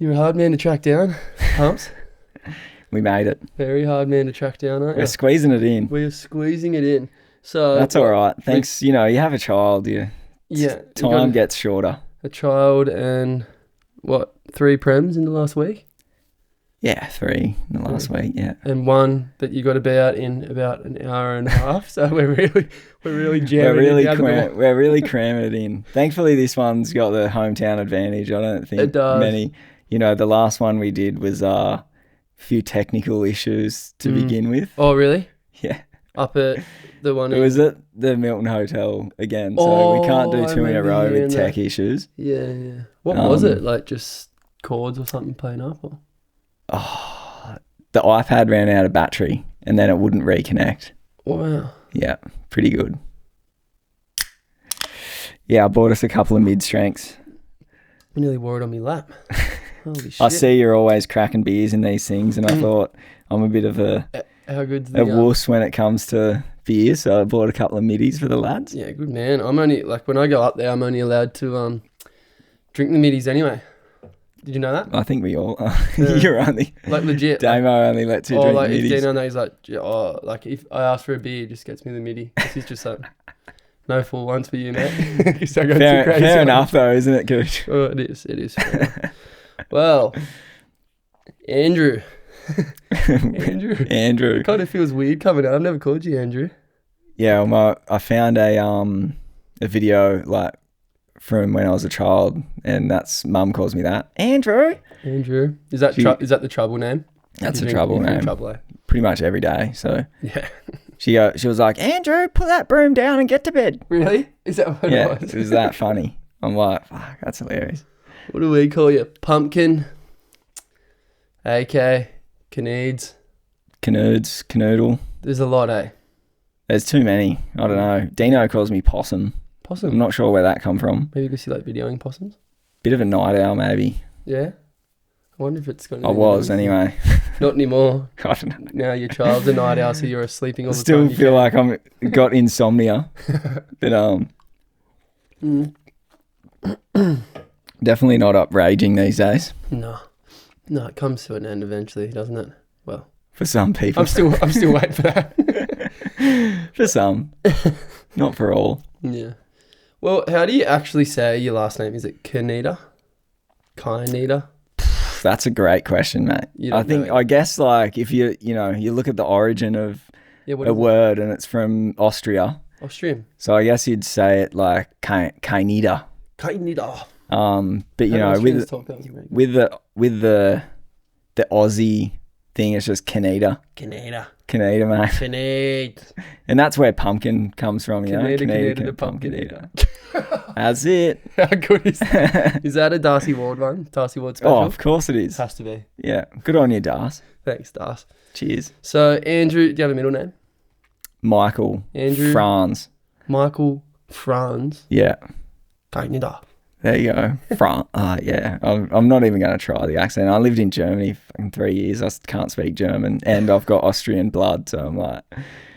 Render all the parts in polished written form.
You're a hard man to track down. Pumps. We made it. Very hard man to track down, aren't you? We're squeezing it in. We're squeezing it in. So that's all right. Thanks. You have a child. Time gets shorter. A child and 3 prems in the last week? Yeah, 3 in the last week. Yeah, and 1 that you got to be out in about an hour and a half. So we're really jamming. We're really cramming it in. Thankfully, this one's got the hometown advantage. I don't think it does. Many. The last one we did was a few technical issues to begin with. Oh, really? Yeah. Up at the one. It was at the Milton Hotel again, so we can't do 2 in a row with tech issues. Yeah. What was it? Like just chords or something playing up? Or? Oh, the iPad ran out of battery and then it wouldn't reconnect. Wow. Yeah, pretty good. Yeah, I bought us a couple of mid-strengths. I nearly wore it on my lap. Holy shit. I see you're always cracking beers in these things, and I thought I'm a bit of a wuss when it comes to beer, so I bought a couple of middies for the lads. Yeah, good man. I'm only, when I go up there, I'm only allowed to drink the middies anyway. Did you know that? I think we all are. You're only... legit. Damo only lets you drink middies. If Dino knows, if I ask for a beer, he just gets me the midi. He's just like, no full ones for you, mate. Fair enough, though, isn't it, Gooch? Oh, it is. Well, Andrew. Andrew. It kind of feels weird coming out. I've never called you Andrew. Yeah, well, I found a video from when I was a child, and that's mum calls me that. Andrew. Is that the trouble name? That's a trouble name. Trouble, pretty much every day. So yeah. She was like, Andrew, put that broom down and get to bed. Really? Is that what it was? It was that funny. I'm like, fuck, that's hilarious. What do we call you? Pumpkin, AK, Kaineds. Canoodle. There's a lot, eh? There's too many. I don't know. Dino calls me Possum. Possum? I'm not sure where that come from. Maybe because you like videoing possums? Bit of a night owl, maybe. Yeah? I wonder if it's got I was, anyway. Not anymore. I don't know. Now your child's a night owl, so you're sleeping all the time. I still feel like I'm got insomnia. But, definitely not up raging these days. No, it comes to an end eventually, doesn't it? Well, for some people. I'm still waiting for that. For some, not for all. Yeah. Well, how do you actually say your last name? Is it Kaineder? That's a great question, mate. I guess if you look at the origin of a word and it's from Austria. Austrian. So I guess you'd say it like Kaineder. Kaineder. But with the Aussie thing, it's just Kaineder. Kaineder, mate. Kained. And that's where pumpkin comes from, Kaineder the pumpkin eater. That's it. How good is that? Is that a Darcy Ward one? Darcy Ward special? Oh, of course it is. Has to be. Yeah. Good on you, Darcy. Thanks, Darcy. Cheers. So, Andrew, do you have a middle name? Michael. Andrew. Franz. Michael Franz. Yeah. Kaineder. There you go. Yeah. I'm not even going to try the accent. I lived in Germany for 3 years. I can't speak German, and I've got Austrian blood, so I'm like...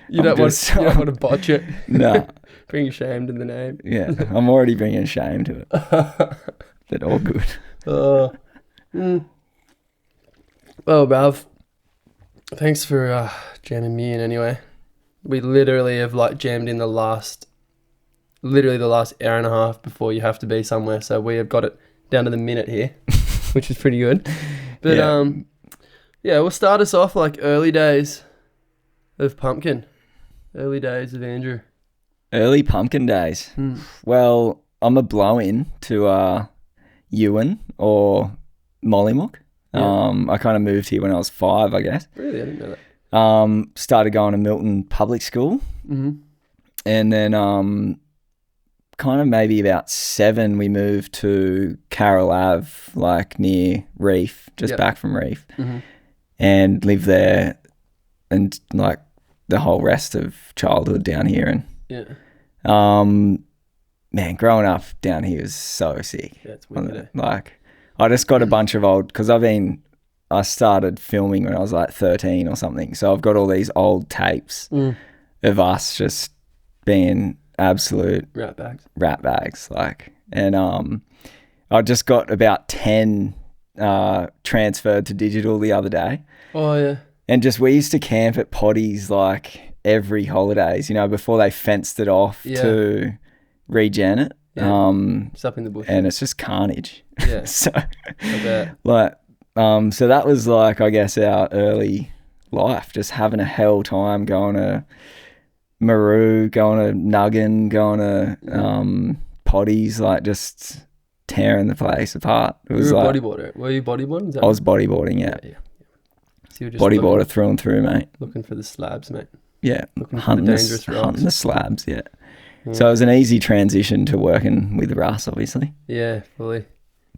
You don't want to botch it? No. Bring shame to the name. Yeah, I'm already bringing shame to it. But all good. Well, bruv, thanks for jamming me in anyway. We literally have jammed in the last hour and a half before you have to be somewhere. So we have got it down to the minute here, which is pretty good. But we'll start us off early days of Pumpkin. Early days of Andrew. Early Pumpkin days. Well, I'm a blow-in to Ewan or Mollymook. Yeah. I kind of moved here when I was 5, I guess. Really? I didn't know that. Started going to Milton Public School. Mm-hmm. And then kind of maybe about 7, we moved to Carroll Ave, near Reef, just back from Reef. Mm-hmm. And lived there and the whole rest of childhood down here. And man, growing up down here was so sick. Yeah, it's weird. I just got a bunch of old, because I started filming when I was 13 or something. So I've got all these old tapes of us just being absolute rat bags. And I just got about 10 transferred to digital the other day. Oh, yeah. And just we used to camp at Potties like every holidays, you know, before they fenced it off to regen it. Yeah. It's up in the bush. And it's just carnage. Yeah. So, I bet. like, so that was like, I guess, our early life, just having a hell time going to Maru, going to Nuggin, going to Potties, like just tearing the place apart. It was you were a like, bodyboarder. Were you bodyboarding? I was bodyboarding, yeah. So you were just bodyboarder through and through, mate. Looking for the slabs, mate. Yeah, Looking for the dangerous rocks. hunting the slabs, yeah. So it was an easy transition to working with Russ, obviously. Yeah, fully.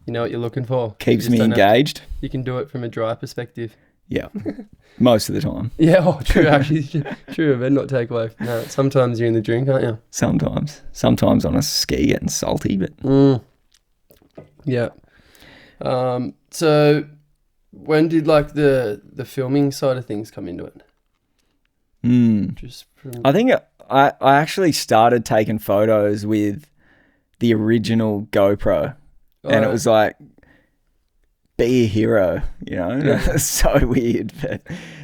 You know what you're looking for. Keeps me engaged. You can do it from a dry perspective. Yeah, most of the time. Yeah, true, actually. True, but not take away from that. Sometimes you're in the drink, aren't you? Sometimes on a ski getting salty, but... Yeah. So when did like the filming side of things come into it? I think I actually started taking photos with the original GoPro, and it was like, be a hero, you know. It's so weird, but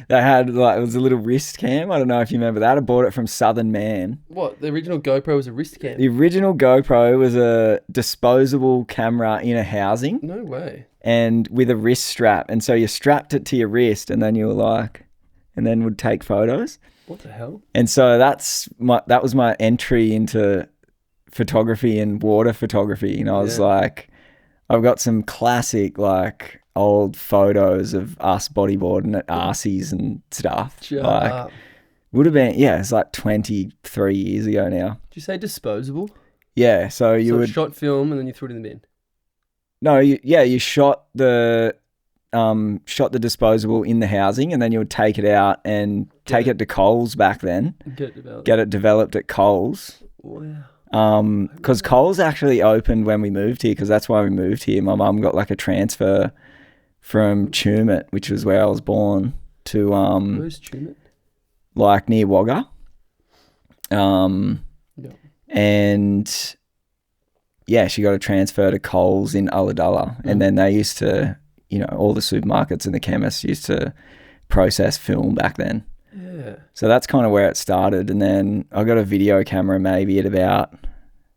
they had like, it was a little wrist cam. I don't know if you remember that. I bought it from Southern Man. What, the original GoPro was a wrist cam? The original GoPro was a disposable camera in a housing. No way. And with a wrist strap, and so you strapped it to your wrist, and then you were like, and then would take photos. What the hell? And so that was my entry into photography and water photography. And I was like, I've got some classic like old photos of us bodyboarding at RCs and stuff. Would have been, it's like 23 years ago now. Did you say disposable? Yeah, so you would shot film and then you threw it in the bin. No, you shot the disposable in the housing, and then you would take it out and take it to Coles back then. Get it developed at Coles. Wow. Because Coles actually opened when we moved here, because that's why we moved here. My mum got like a transfer from Tumut, which was where I was born, to Where's Tumut? Like near Wagga. And yeah, she got a transfer to Coles in Ulladulla, and then they used to, you know, all the supermarkets and the chemists used to process film back then. Yeah. So that's kind of where it started. And then I got a video camera maybe at about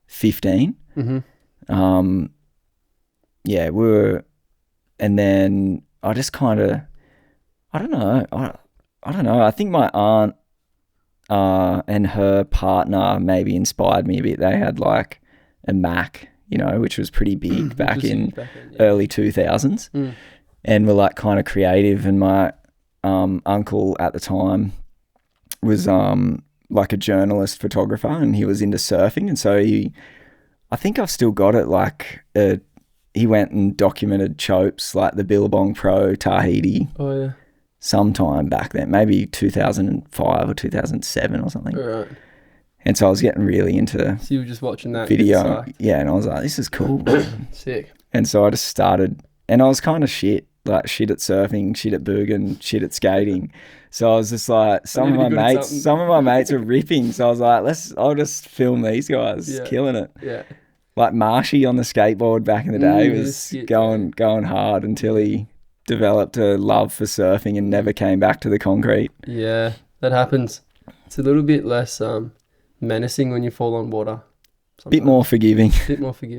15. And then I just kind of, I don't know. I think my aunt and her partner maybe inspired me a bit. They had like a Mac, you know, which was pretty big back in early 2000s, and were like kind of creative. And my uncle at the time was like a journalist photographer, and he was into surfing, and so I think I've still got it, like he went and documented Chopes, like the Billabong Pro Tahiti. Oh yeah. Sometime back then, maybe 2005 or 2007 or something. Right. And so I was getting really into So you were just watching that video. Yeah, and I was like, this is cool. Sick. And so I just started, and I was kind of shit at surfing, shit at booging, shit at skating. So I was just like, some of my mates were ripping. So I was like, I'll just film these guys killing it. Yeah. Like Marshy on the skateboard back in the day was going hard until he developed a love for surfing and never came back to the concrete. Yeah, that happens. It's a little bit less menacing when you fall on water. Bit more forgiving.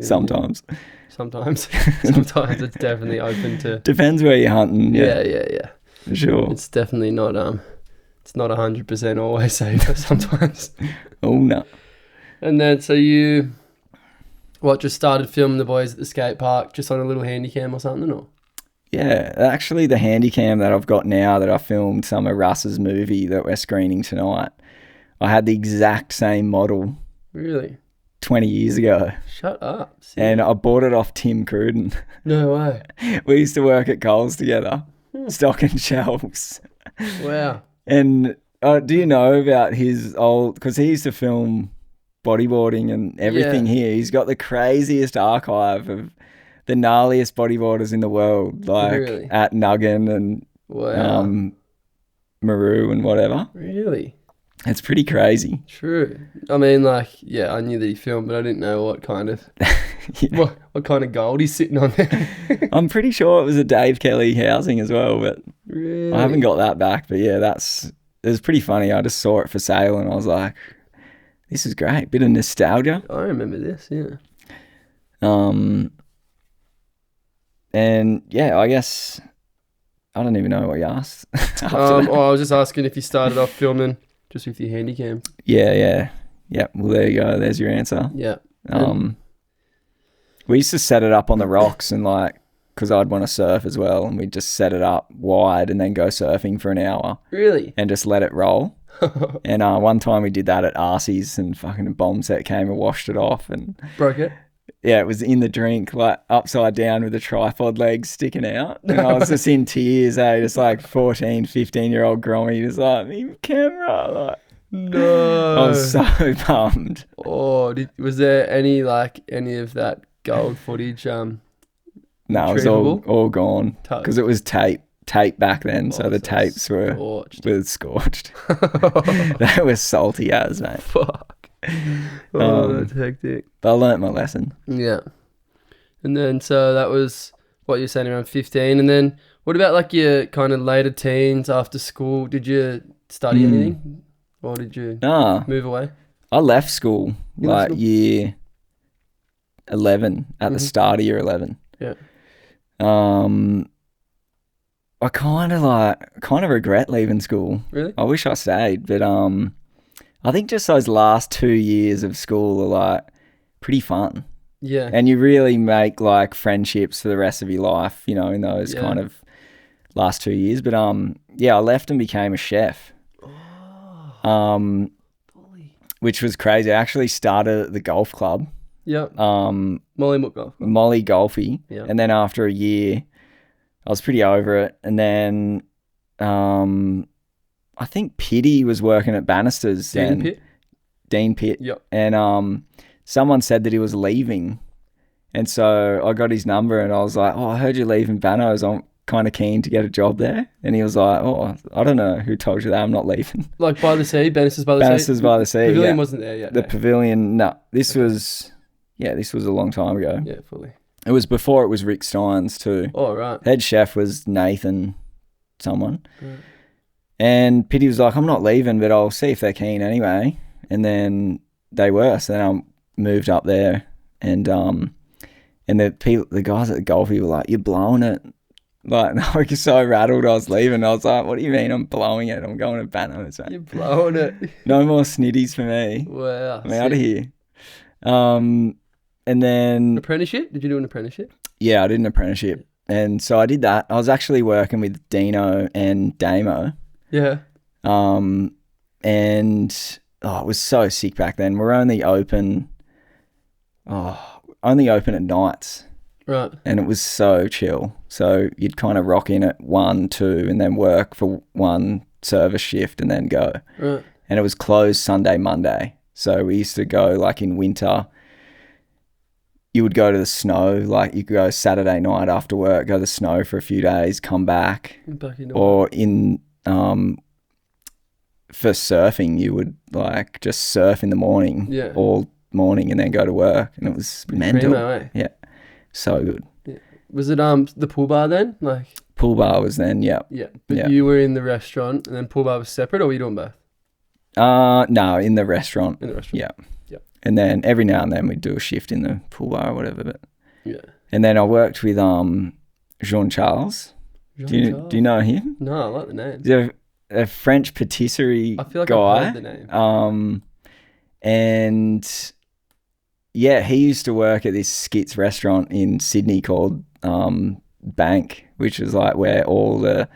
Sometimes. Yeah. Sometimes it's definitely open to. Depends where you're hunting. Yeah. For sure. It's definitely not it's not 100% always safe sometimes. Oh no. And then so you just started filming the boys at the skate park just on a little handy cam or something, or? Yeah, actually the handy cam that I've got now that I filmed some of Russ's movie that we're screening tonight, I had the exact same model. Really? 20 years ago. Shut up. Seriously? And I bought it off Tim Cruden. No way. We used to work at Coles together, stocking shelves. Wow. And do you know about his old, because he used to film bodyboarding and everything here. He's got the craziest archive of the gnarliest bodyboarders in the world, like at Nuggin and Maru and whatever. Really? It's pretty crazy. True. I mean, like, yeah, I knew that he filmed, but I didn't know what kind of Yeah. what kind of gold he's sitting on there. I'm pretty sure it was a Dave Kelly housing as well, but Really? I haven't got that back. But yeah, it was pretty funny. I just saw it for sale and I was like, this is great. Bit of nostalgia. I remember this, yeah. And yeah, I guess I don't even know what you asked. I was just asking if you started off filming just with your Handycam. Yeah. Well, there you go. There's your answer. Yeah. We used to set it up on the rocks and like, because I'd want to surf as well, and we'd just set it up wide and then go surfing for an hour. Really? And just let it roll. And one time we did that at Arcee's and fucking a bomb set came and washed it off and broke it. Yeah, it was in the drink, like upside down with the tripod legs sticking out. And I was just in tears, just like 14, 15-year-old grommy, just like, me camera, like. No. I was so bummed. Oh, was there any of that gold footage? No, it was all gone because it was tape back then, so the tapes were scorched. They were salty as, mate. Fuck. That's hectic. But I learnt my lesson. Yeah. And then, so that was what you're saying, around 15. And then what about like your kind of later teens after school? Did you study anything? Or did you move away? I left school year 11 at the start of year 11. Yeah. I kind of regret leaving school. Really? I wish I stayed, but I think just those last 2 years of school are like pretty fun. Yeah. And you really make like friendships for the rest of your life, you know, in those kind of last 2 years. But I left and became a chef. Which was crazy. I actually started at the golf club. Yeah. Molly Golf. Molly Golfy. Yeah. And then after a year, I was pretty over it. And then I think Pitty was working at Bannister's. Dean Pitt. Yep. And someone said that he was leaving. And so I got his number and I was like, I heard you're leaving Banno's. I'm kind of keen to get a job there. And he was like, I don't know who told you that. I'm not leaving. Like by the sea? Bannister's by the sea? Bannister's by the sea, Pavilion wasn't there yet. The pavilion, no. This was a long time ago. Yeah, fully. It was before it was Rick Steins too. Oh, right. Head chef was Nathan someone. Right. And Pitty was like, I'm not leaving, but I'll see if they're keen anyway. And then they were. So then I moved up there and the guys at the Golfy were like, you're blowing it. Like, I was so rattled I was leaving. I was like, what do you mean I'm blowing it? I'm going to Banno's, mate. You're blowing it. No more snitties for me. Wow. I'm out of here. And then... Apprenticeship? Did you do an apprenticeship? Yeah, I did an apprenticeship. And so I did that. I was actually working with Dino and Damo. Yeah. And it was so sick back then. We're only open at nights. Right. And it was so chill. So you'd kind of rock in at 1, 2 and then work for one service shift and then go. Right. And it was closed Sunday, Monday. So we used to go like in winter. You would go to the snow, like you could go Saturday night after work, go to the snow for a few days, come back. Or in for surfing, you would like just surf in the morning all morning and then go to work. And it was mental. Primo, eh? Yeah. So good. Yeah. Was it the pool bar then? Like pool bar was then, yeah. Yeah. But you were in the restaurant and then pool bar was separate, or were you doing both? No, in the restaurant. In the restaurant. Yeah. Yeah. And then every now and then we'd do a shift in the pool bar or whatever. But yeah. And then I worked with Jean-Charles. Do you know him? No, I like the name. He's a French patisserie guy. I feel like I've heard the name. And yeah, he used to work at this skits restaurant in Sydney called Bank, which is like where all the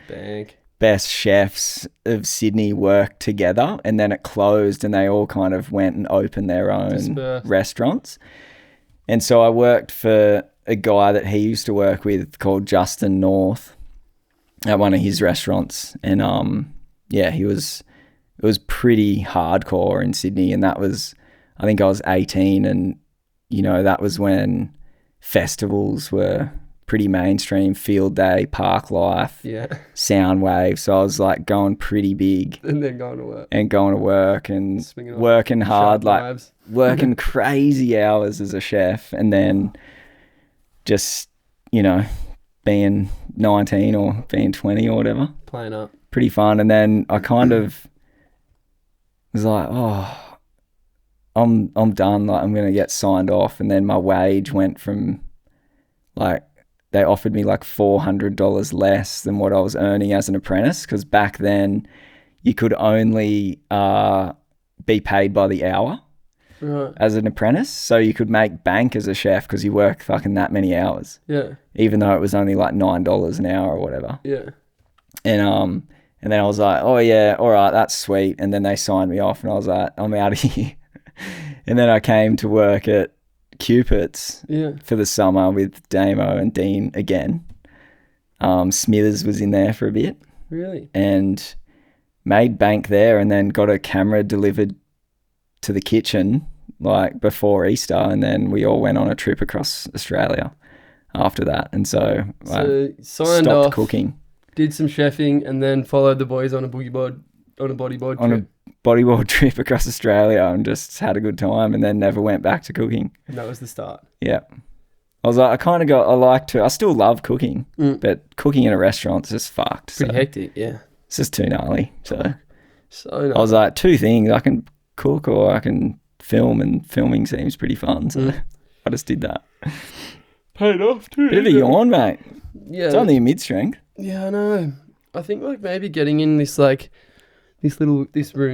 best chefs of Sydney worked together, and then it closed and they all kind of went and opened their own restaurants. And so I worked for a guy that he used to work with called Justin North at one of his restaurants. And it was pretty hardcore in Sydney, and that was, I think I was 18, and you know, that was when festivals were pretty mainstream, field day, park life, sound wave. So I was like going pretty big. And then going to work. And working hard, like working crazy hours as a chef, and then just, you know, being 19 or being 20 or whatever. Playing up. Pretty fun. And then I kind of was like, oh, I'm done. Like, I'm going to get signed off. And then my wage went from, like, they offered me like $400 less than what I was earning as an apprentice, because back then you could only be paid by the hour as an apprentice. So you could make bank as a chef because you work fucking that many hours. Yeah. Even though it was only like $9 an hour or whatever. Yeah. And then I was like, oh yeah, all right, that's sweet. And then they signed me off and I was like, I'm out of here. And then I came to work at Cupid's for the summer with Damo and Dean again. Smithers was in there for a bit. Really? And made bank there, and then got a camera delivered to the kitchen like before Easter, and then we all went on a trip across Australia after that. And so I signed stopped off, cooking. Did some chefing, and then followed the boys on a bodyboard trip across Australia, and just had a good time, and then never went back to cooking. And that was the start. Yeah. I was like, I still love cooking, but cooking in a restaurant's just fucked. Pretty hectic, yeah. It's just too gnarly. So gnarly. I was like, two things, I can cook or I can film, and filming seems pretty fun. So I just did that. Paid off too. Bit of a yawn, mate. Yeah. It's only a mid-strength. Yeah, I know. I think like maybe getting in this room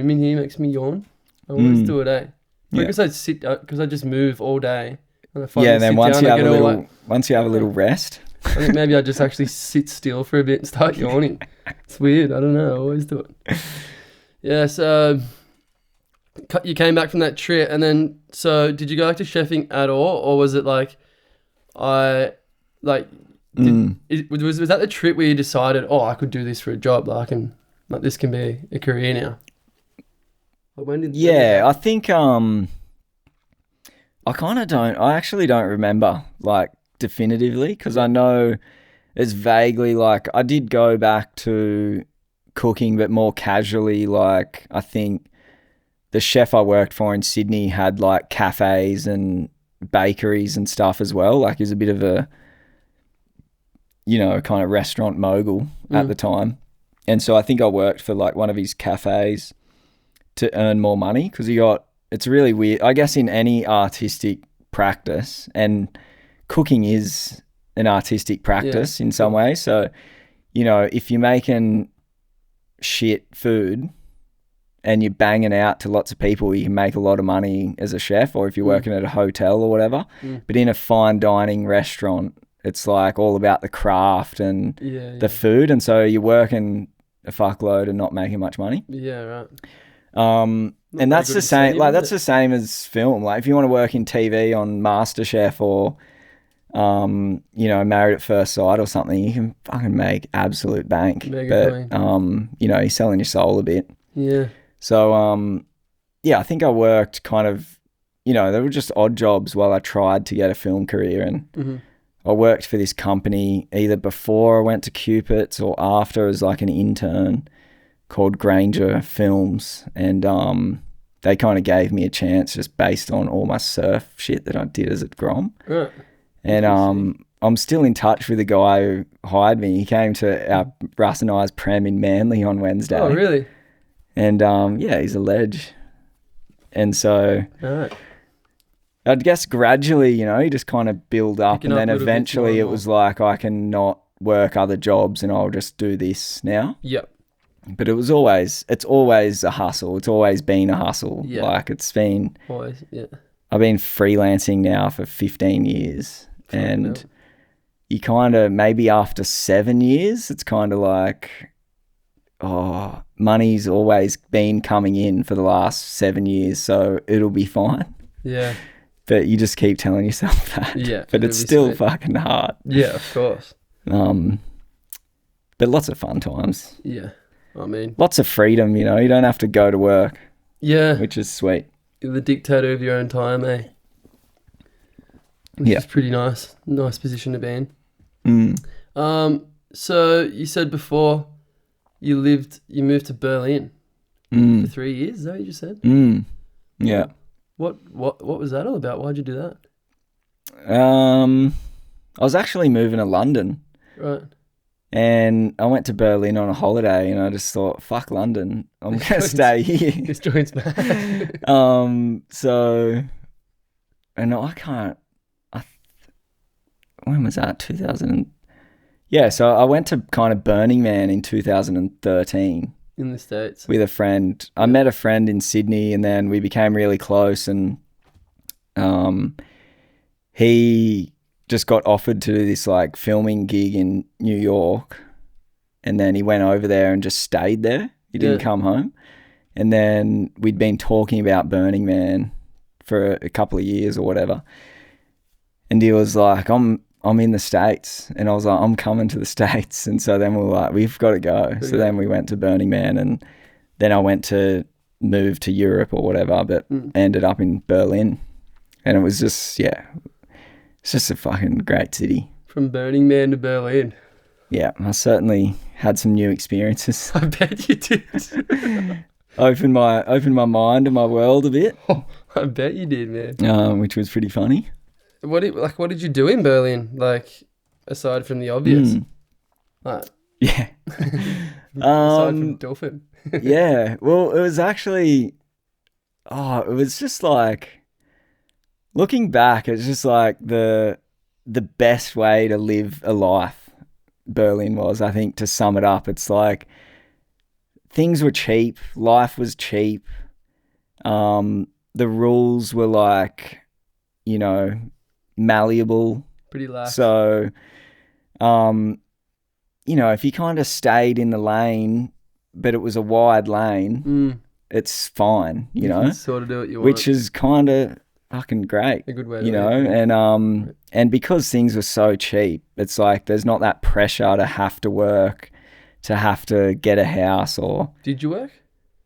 in here makes me yawn. I always do it, I guess I'd sit because I just move all day. And and then once you have a little rest, I think maybe I just actually sit still for a bit and start yawning. It's weird. I don't know. I always do it. Yeah. So you came back from that trip, and then did you go back to chefing at all, or was it like was that the trip where you decided, oh, I could do this for a job, this can be a career now? I think I actually don't remember like definitively, because I know it's vaguely like I did go back to cooking, but more casually. Like I think the chef I worked for in Sydney had like cafes and bakeries and stuff as well. Like he was a bit of a, you know, kind of restaurant mogul at the time. And so I think I worked for like one of his cafes to earn more money, because it's really weird, I guess, in any artistic practice, and cooking is an artistic practice in some ways. So, you know, if you're making shit food and you're banging out to lots of people, you can make a lot of money as a chef, or if you're working at a hotel or whatever. But in a fine dining restaurant, it's like all about the craft and the food. And so you're working a fuckload and not making much money. Yeah, right. And that's the same, like that's the same as film. Like if you want to work in TV on MasterChef or, you know, Married at First Sight or something, you can fucking make absolute bank. You know, you're selling your soul a bit. Yeah. So, I think I worked kind of, you know, they were just odd jobs while I tried to get a film career. And I worked for this company either before I went to Cupid's or after as like an intern, called Granger Films, and they kind of gave me a chance just based on all my surf shit that I did as at Grom. Right. And I'm still in touch with the guy who hired me. He came to our Russ and I's Prem in Manly on Wednesday. Oh, really? And he's a ledge. And so I guess gradually, you know, you just kind of build up, and then eventually it was like I can not work other jobs and I'll just do this now. Yep. But it's always a hustle. It's always been a hustle. Yeah. Like it's been always, I've been freelancing now for 15 years. And you kind of, maybe after 7 years, it's kind of like, oh, money's always been coming in for the last 7 years, so it'll be fine. Yeah. But you just keep telling yourself that. Yeah. But it's still fucking hard. Yeah, of course. But lots of fun times. Yeah. I mean, lots of freedom, you know, you don't have to go to work. Yeah. Which is sweet. You're the dictator of your own time, eh? Which is pretty nice. Nice position to be in. Mm. So you said before you moved to Berlin for 3 years. Is that what you just said? Yeah. What was that all about? Why'd you do that? I was actually moving to London. Right. And I went to Berlin on a holiday, and I just thought, fuck London, I'm going to stay here. This joint's bad. So, and when was that? 2000. Yeah, so I went to kind of Burning Man in 2013. In the States. With a friend. I met a friend in Sydney, and then we became really close, and he just got offered to do this like filming gig in New York, and then he went over there and just stayed there. He didn't come home. And then we'd been talking about Burning Man for a couple of years or whatever. And he was like, I'm in the States. And I was like, I'm coming to the States. And so then we were like, we've got to go. So then we went to Burning Man, and then I went to move to Europe or whatever, but ended up in Berlin. And it was just, it's just a fucking great city. From Burning Man to Berlin. Yeah, I certainly had some new experiences. I bet you did. Opened my mind and my world a bit. Oh, I bet you did, man. Which was pretty funny. What did you do in Berlin? Like, aside from the obvious. Yeah. Aside from Dolphin. Yeah. Well, it was actually. It was just like. Looking back, it's just like the best way to live a life. Berlin was, I think, to sum it up. It's like things were cheap, life was cheap. The rules were like, malleable. Pretty lax. So, if you kind of stayed in the lane, but it was a wide lane, it's fine, you know. can sort of do what you want. Which is kind of fucking great. A good way to live. And because things were so cheap, it's like there's not that pressure to have to work, to have to get a house or... Did you work?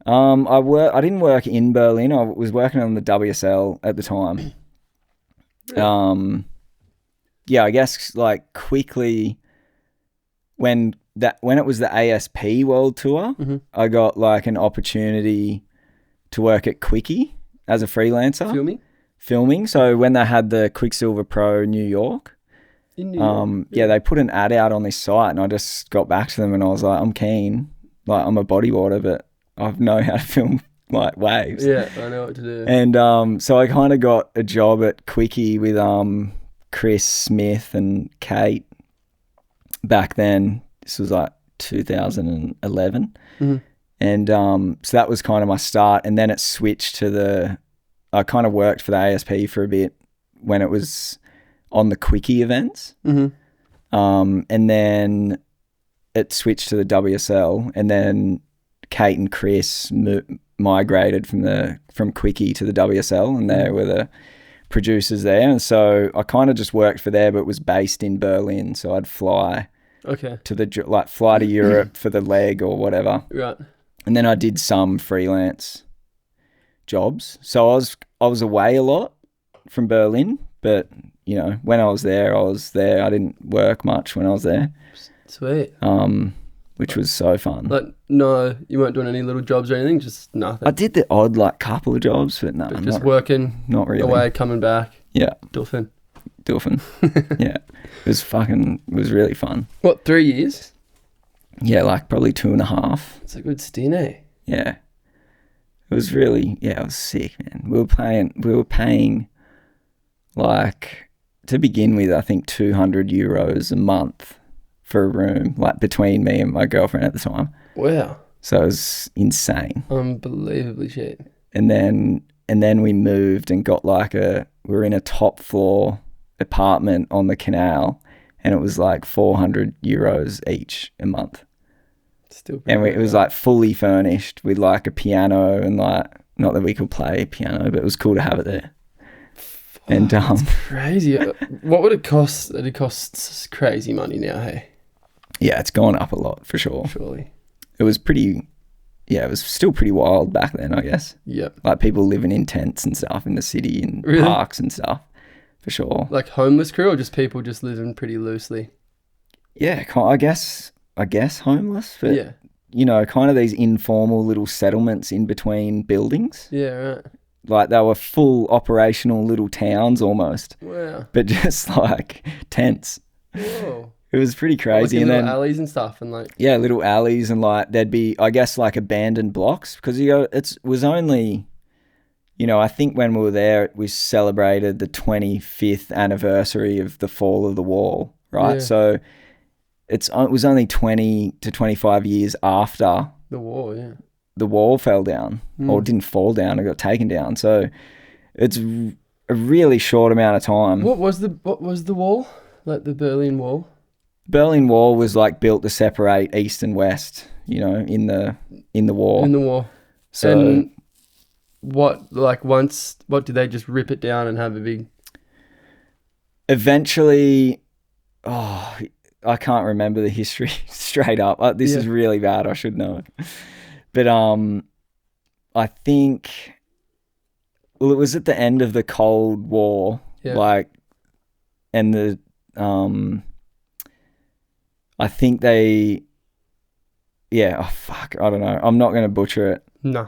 I didn't work in Berlin. I was working on the WSL at the time. I guess like quickly when it was the ASP World Tour, I got like an opportunity to work at Quickie as a freelancer. Filming. So when they had the Quicksilver Pro New York, in New York, they put an ad out on this site, and I just got back to them and I was like, I'm keen. Like, I'm a bodyboarder, but I know how to film like waves. Yeah, I know what to do. And so I kind of got a job at Quickie with Chris Smith and Kate back then. This was like 2011. And so that was kind of my start. And then it switched to I kind of worked for the ASP for a bit when it was on the Quickie events. And then it switched to the WSL, and then Kate and Chris migrated from Quickie to the WSL, and they were the producers there. And so I kind of just worked for there, but it was based in Berlin. So I'd fly to fly to Europe for the leg or whatever. Right. And then I did some freelance jobs. So I was away a lot from Berlin, but when I was there. I didn't work much when I was there. Sweet. Which was so fun. Like, no, you weren't doing any little jobs or anything, just nothing. I did the odd couple of jobs, but no, but just working, not really. Away, coming back. Yeah. Dolphin. Yeah. It was really fun. What, 3 years? Yeah, probably 2.5. It's a good stint, eh? Yeah. It was really, it was sick, man. We were paying to begin with, I think €200 a month for a room, between me and my girlfriend at the time. Wow. So it was insane. Unbelievably cheap. And then we moved and got we were in a top floor apartment on the canal, and it was €400 each a month. Still and it was fully furnished with a piano and not that we could play piano, but it was cool to have it there. And that's crazy. What would it cost? It costs crazy money now, hey? Yeah, it's gone up a lot for sure. Surely. It was it was still pretty wild back then, I guess. Yep. People living in tents and stuff in the city and parks and stuff, for sure. Like homeless crew, or just people just living pretty loosely? Yeah, I guess homeless, but Yeah. kind of these informal little settlements in between buildings. Yeah, right. Like they were full operational little towns almost, Wow. but just like tents. Whoa. It was pretty What, like crazy. in And little then, alleys and stuff and like. yeah, little alleys and like there'd be, I guess, like abandoned blocks because it was only, I think when we were there, we celebrated the 25th anniversary of the fall of the wall, right? Yeah. So it was only 20 to 25 years after The war, yeah. the wall fell down, or Mm. didn't fall down, it got taken down. So it's a really short amount of time. What was the wall? Like the Berlin Wall? Berlin Wall was like built to separate east and west, in the war. In the war. So And what did they just rip it down and have a big. eventually, I can't remember the history straight up. This is really bad. I should know it. But I think, well, it was at the end of the Cold War, and the I think they, I don't know. I'm not going to butcher it. No.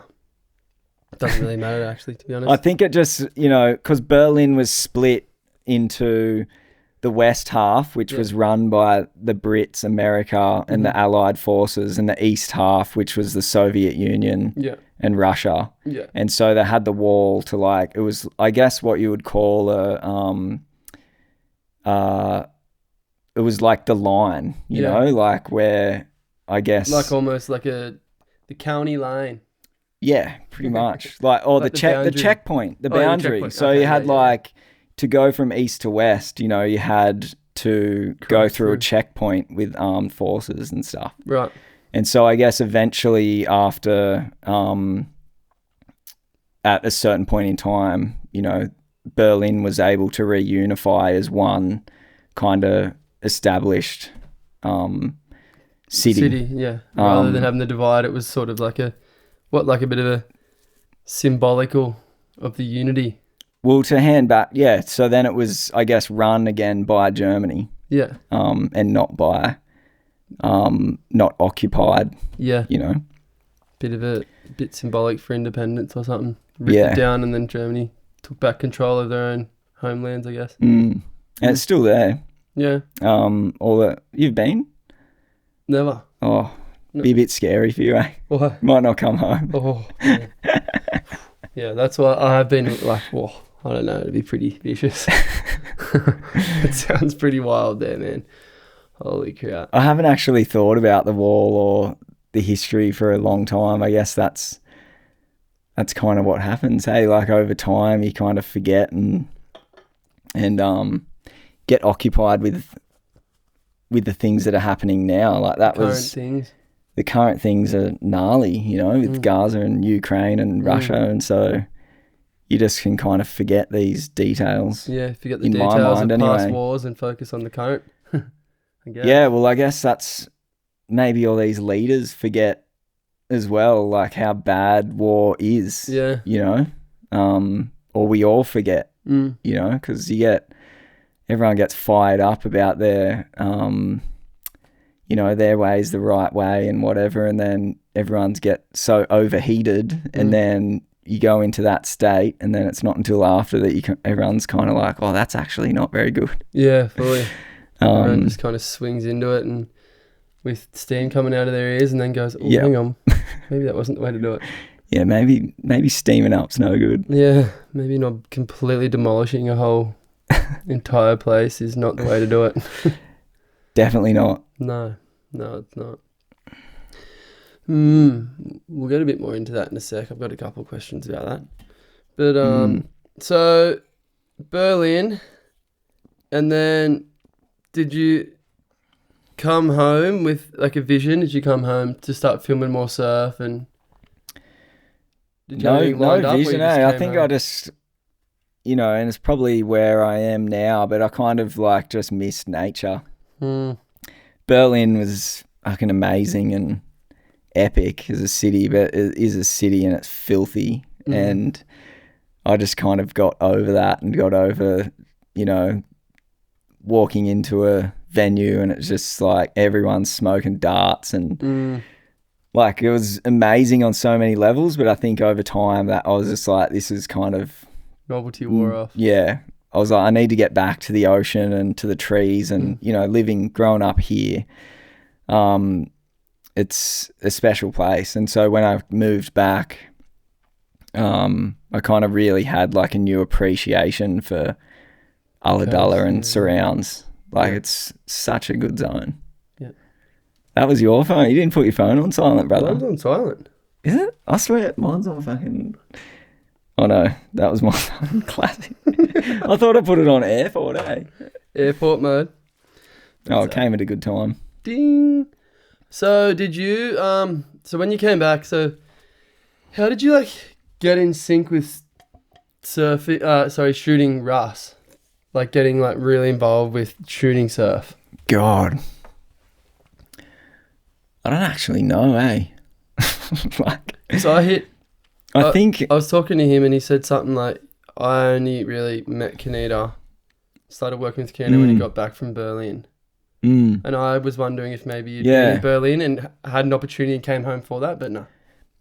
It doesn't really matter, actually, to be honest. I think it just, because Berlin was split into the west half, which was run by the Brits, America, and the Allied forces, and the east half, which was the Soviet Union and Russia. Yeah. And so they had the wall to it was, I guess, what you would call it was like the line, you know, like where, I guess, like almost like the county line. Yeah, pretty much. Or like the checkpoint, the boundary. Checkpoint. So you had to go from east to west, you had to go through a checkpoint with armed forces and stuff. Right. And so I guess eventually after, at a certain point in time, Berlin was able to reunify as one kind of established city. Yeah. Rather than having the divide, it was sort of like a bit of a symbolical of the unity. Well, to hand back, so then it was, I guess, run again by Germany. Yeah. And not by, not occupied. Yeah. Bit symbolic for independence or something. Ripped it down and then Germany took back control of their own homelands, I guess. And it's still there. Yeah. You've been? Never. Oh, be a bit scary for you, eh? Why? Might not come home. Oh, yeah. Yeah, that's why I've been like, I don't know, it'd be pretty vicious. It sounds pretty wild there, man. Holy crap. I haven't actually thought about the wall or the history for a long time. I guess that's kind of what happens, hey? Like over time you kind of forget and get occupied with the things that are happening now. Like that the current things are gnarly, with Gaza and Ukraine and Russia, and so you just can kind of forget these details. Yeah, forget the details of past wars and focus on the current. I guess. Yeah, well, I guess that's maybe all these leaders forget as well, like how bad war is. Yeah. Or we all forget, because everyone gets fired up about their their way is the right way and whatever, and then everyone's get so overheated, and then you go into that state, and then it's not until after that everyone's kind of like, oh, that's actually not very good. Yeah, fully. Everyone just kind of swings into it, and with steam coming out of their ears, and then goes, oh, hang on, maybe that wasn't the way to do it. Yeah, maybe steaming up's no good. Yeah, maybe not completely demolishing a whole entire place is not the way to do it. Definitely not. No, it's not. We'll get a bit more into that in a sec. I've got a couple of questions about that. But so Berlin, and then did you come home with like a vision? Did you come home to start filming more surf and? Did you have anything lined up, vision. I think I just, and it's probably where I am now, but I kind of like just missed nature. Berlin was fucking amazing and epic as a city, but it is a city and it's filthy. And I just kind of got over that and got over, walking into a venue, and it's just like everyone's smoking darts, and like it was amazing on so many levels. But I think over time that I was just like, this is kind of novelty wore off. Yeah, I was like, I need to get back to the ocean and to the trees, and growing up here, it's a special place. And so when I moved back, I kind of really had like a new appreciation for Ulladulla and surrounds. Like it's such a good zone. Yeah. That was your phone. You didn't put your phone on silent, brother. Mine's on silent. Is it? I swear mine's on fucking... Oh no, that was my phone. Classic. I thought I put it on airport, eh? Airport mode. Oh, it came at a good time. Ding. So did you, so when you came back, so how did you like get in sync with shooting Russ? Like getting like really involved with shooting surf? God. I don't actually know, eh? Like, so I think I was talking to him and he said something like, I only really met Kaineder, started working with Kaineder when he got back from Berlin. And I was wondering if maybe you'd been in Berlin and had an opportunity and came home for that, but no.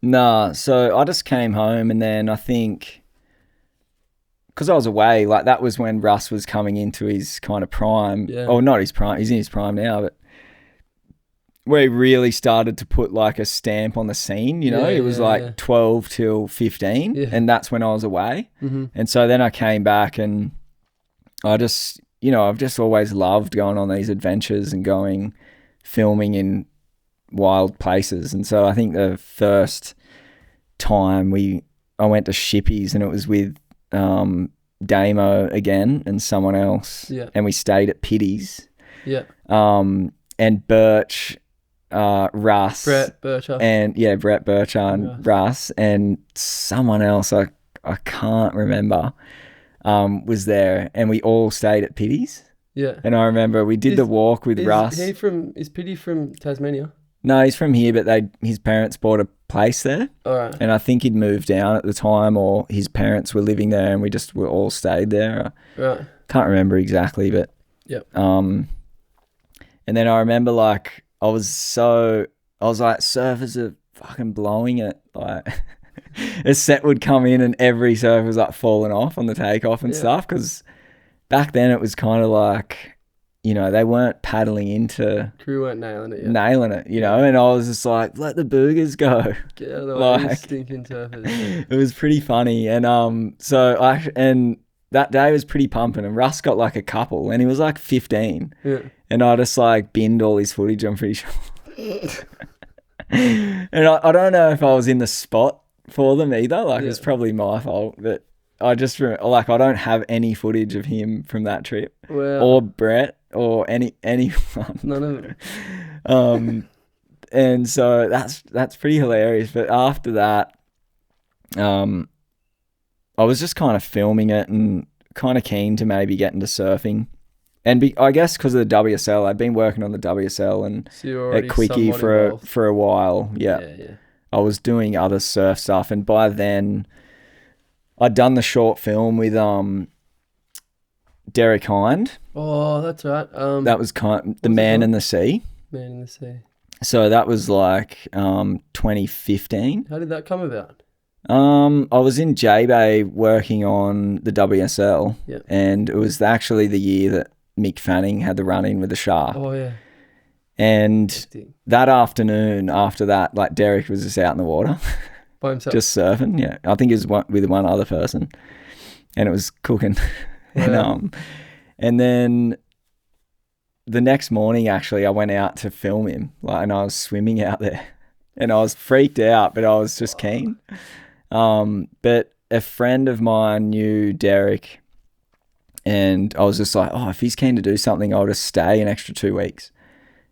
Nah, so I just came home, and then I think, because I was away, like that was when Russ was coming into his kind of prime. Yeah. Oh, not his prime, he's in his prime now, but where he really started to put like a stamp on the scene, it was 12 till 15, and that's when I was away. And so then I came back, and I just, I've just always loved going on these adventures and going filming in wild places. And so I think the first time I went to Shippies, and it was with Damo again and someone else, and we stayed at Pitty's. And Birch, Russ, Brett Bircher, and Brett Bircher and Russ and someone else I can't remember was there, and we all stayed at Pitty's. And I remember we did the walk with Russ. Is Pitty from Tasmania? No, he's from here, but his parents bought a place there. All right. And I think he'd moved down at the time, or his parents were living there, and we just were all stayed there. Right. Can't remember exactly, but and then I remember like I was like, surfers are fucking blowing it. Like a set would come in and every surfer was like falling off on the takeoff and stuff, because back then it was kind of like, they weren't paddling into... Crew weren't nailing it yet. And I was just like, let the boogers go. Get out of the way, you stinking surfers. It was pretty funny. And and that day was pretty pumping, and Russ got like a couple, and he was like 15. And I just like binned all his footage, I'm pretty sure. And I don't know if I was in the spot for them either. Like it's probably my fault, but I just remember, like, I don't have any footage of him from that trip, or Brett, or anyone. None of it. And so that's pretty hilarious. But after that, I was just kind of filming it and kind of keen to maybe get into surfing. And I guess because of the WSL, I'd been working on the WSL and at Quickie for a while. Yeah. I was doing other surf stuff, and by then I'd done the short film with Derek Hynd. Oh, that's right. That was The Man in the Sea. Man in the Sea. So that was like 2015. How did that come about? I was in J-Bay working on the WSL, and it was actually the year that Mick Fanning had the run-in with the shark. Oh, yeah. And that afternoon after that, like, Derek was just out in the water. By himself? Just surfing, yeah. I think it was with one other person. And it was cooking. Yeah. And then the next morning, actually, I went out to film him, like, and I was swimming out there. And I was freaked out, but I was just keen. But a friend of mine knew Derek, and I was just like, if he's keen to do something, I'll just stay an extra 2 weeks.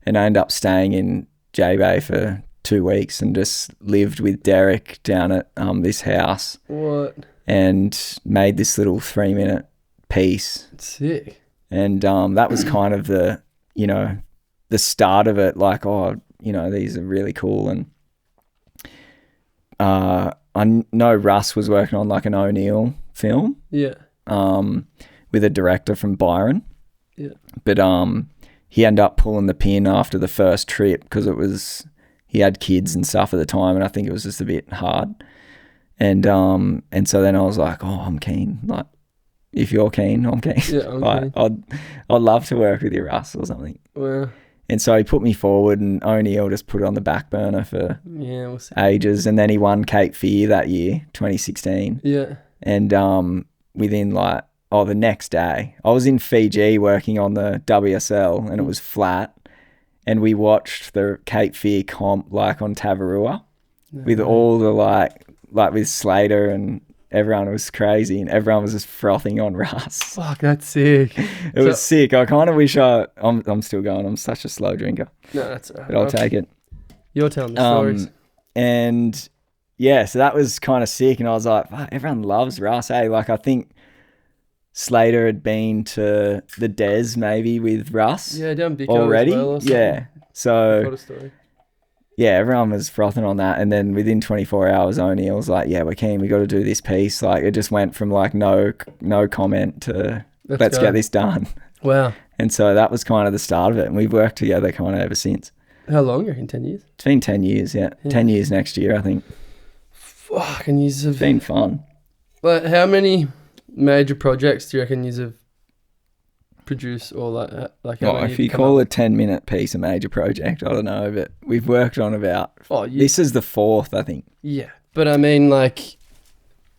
And I ended up staying in J-Bay for 2 weeks and just lived with Derek down at this house. What? And made this little 3-minute piece. Sick. And that was kind of the start of it. Like, these are really cool. And I know Russ was working on like an O'Neill film. Yeah. With a director from Byron. Yeah. But he ended up pulling the pin after the first trip because he had kids and stuff at the time, and I think it was just a bit hard. And so then I was like, oh, I'm keen. Like, if you're keen, I'm keen. Yeah, I'm keen. I'd love to work with you, Russ, or something. Well, and so he put me forward, and O'Neill just put it on the back burner for we'll see. ages. And then he won Cape Fear that year, 2016. Yeah. And within the next day, I was in Fiji working on the WSL, and it was flat. And we watched the Cape Fear comp on Tavarua with all the with Slater, and everyone was crazy, and everyone was just frothing on Russ. Fuck, that's sick. It was sick. I kind of wish I'm still going. I'm such a slow drinker. No, that's all right. But I'll take it. You're telling the stories. And yeah, so that was kind of sick. And I was like, fuck, everyone loves Russ, eh? Like, I think Slater had been to the Des maybe with Russ. Yeah, down Bierke already. As well or something. Yeah. So Got a story. yeah, everyone was frothing on that. And then within 24 hours, O'Neill was like, yeah, we're keen. We got to do this piece. Like, it just went from no comment to let's get this done. Wow. And so that was kind of the start of it. And we've worked together kind of ever since. How long? You reckon 10 years? It's been 10 years, yeah. 10 years next year, I think. Fucking years of... It's been fun. Like, how many major projects do you reckon you have produced, or if you call a 10-minute piece a major project, I don't know, but we've worked on about... This is the fourth, I think. Yeah, but I mean, like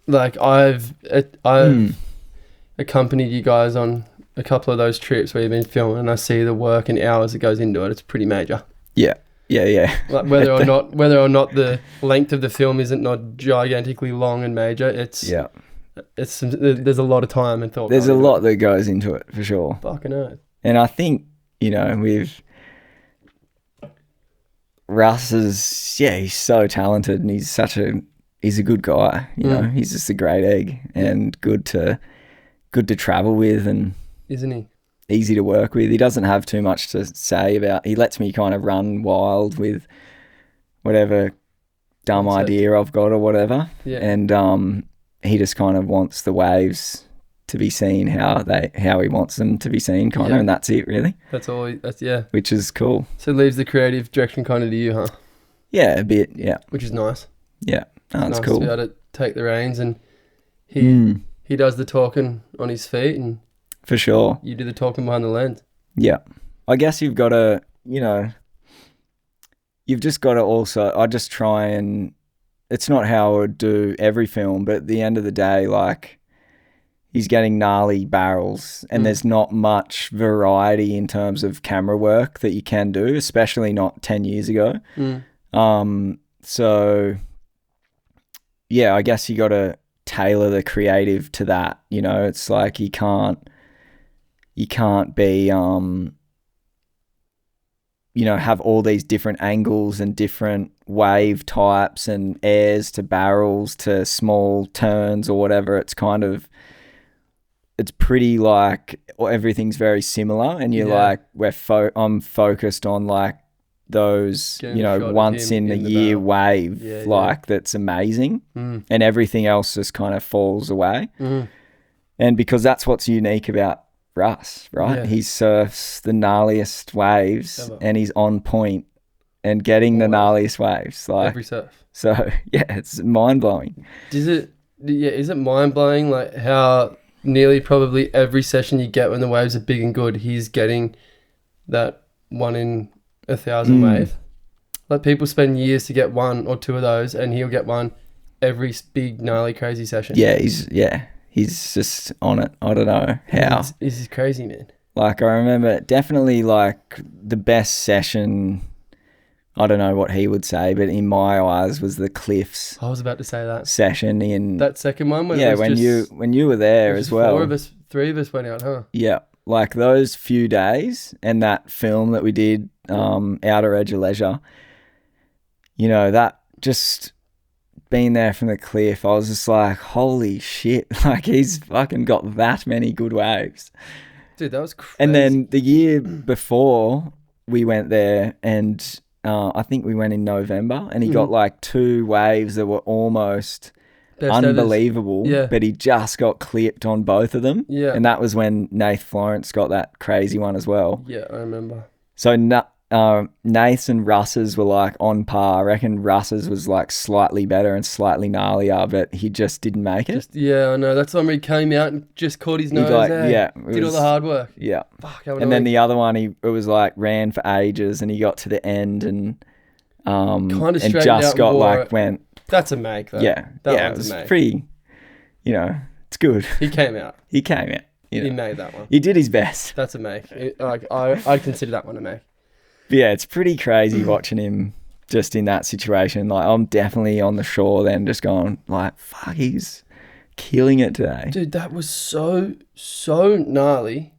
I've accompanied you guys on a couple of those trips where you've been filming, and I see the work and hours that goes into it. It's pretty major. Yeah. Like whether or not the length of the film isn't not gigantically long and major, there's a lot of time and thought. There's a lot that goes into it, for sure. Fucking earth. And I think, with Russ he's so talented, and he's a good guy, you know. He's just a great egg, and good to travel with, and isn't he? Easy to work with. He doesn't have too much to say about. He lets me kind of run wild with whatever dumb idea I've got or whatever. Yeah. And he just kind of wants the waves to be seen how he wants them to be seen, kind of, and that's it, really. That's all. Which is cool. So it leaves the creative direction kind of to you, huh? Yeah, a bit. Yeah. Which is nice. Yeah, that's nice cool. To be able to take the reins, and he does the talking on his feet, and for sure, you do the talking behind the lens. Yeah, I guess you've got to, you've just got to also. I just try and. It's not how I would do every film, but at the end of the day, he's getting gnarly barrels, and there's not much variety in terms of camera work that you can do, especially not 10 years ago. So yeah, I guess you got to tailor the creative to that. It's like you can't be have all these different angles and different wave types and airs to barrels to small turns or whatever. It's kind of, it's pretty everything's very similar, and you're I'm focused on those, once in a year wave, that's amazing, and everything else just kind of falls away. And because that's what's unique about Russ, right? Yeah. He surfs the gnarliest waves and he's on point and getting the gnarliest waves. Every surf. So yeah, it's mind blowing. Is it mind blowing how nearly probably every session you get when the waves are big and good, he's getting that 1 in 1,000 wave? People spend years to get 1 or 2 of those, and he'll get one every big gnarly crazy session. He's just on it. I don't know how. This is crazy, man. I remember definitely the best session, I don't know what he would say, but in my eyes was the Cliffs. I was about to say that. Session in... That second one? When you were there as well. 3 of us went out, huh? Yeah. Those few days and that film that we did, Outer Edge of Leisure, that just... being there from the cliff, I was just like, holy shit, he's fucking got that many good waves. Dude, that was crazy. And then the year before we went there, and I think we went in November, and he got 2 waves that were almost unbelievable. Yeah. But he just got clipped on both of them. Yeah. And that was when Nath Florence got that crazy one as well. Yeah, I remember. So Nath's and Russ's were like on par. I reckon Russ's was like slightly better and slightly gnarlier, but he just didn't make it. I know. That's when he came out and just caught his nose. Did all the hard work. Yeah. Fuck, how annoying. And then the other one, it was like ran for ages, and he got to the end and kind of and just got like went. That's a make though. Yeah, it was pretty. It's good. He came out. He came out. He made that one. He did his best. That's a make. I consider that one a make. But yeah, it's pretty crazy watching him just in that situation. Like, I'm definitely on the shore then just going like, fuck, he's killing it today. Dude, that was so gnarly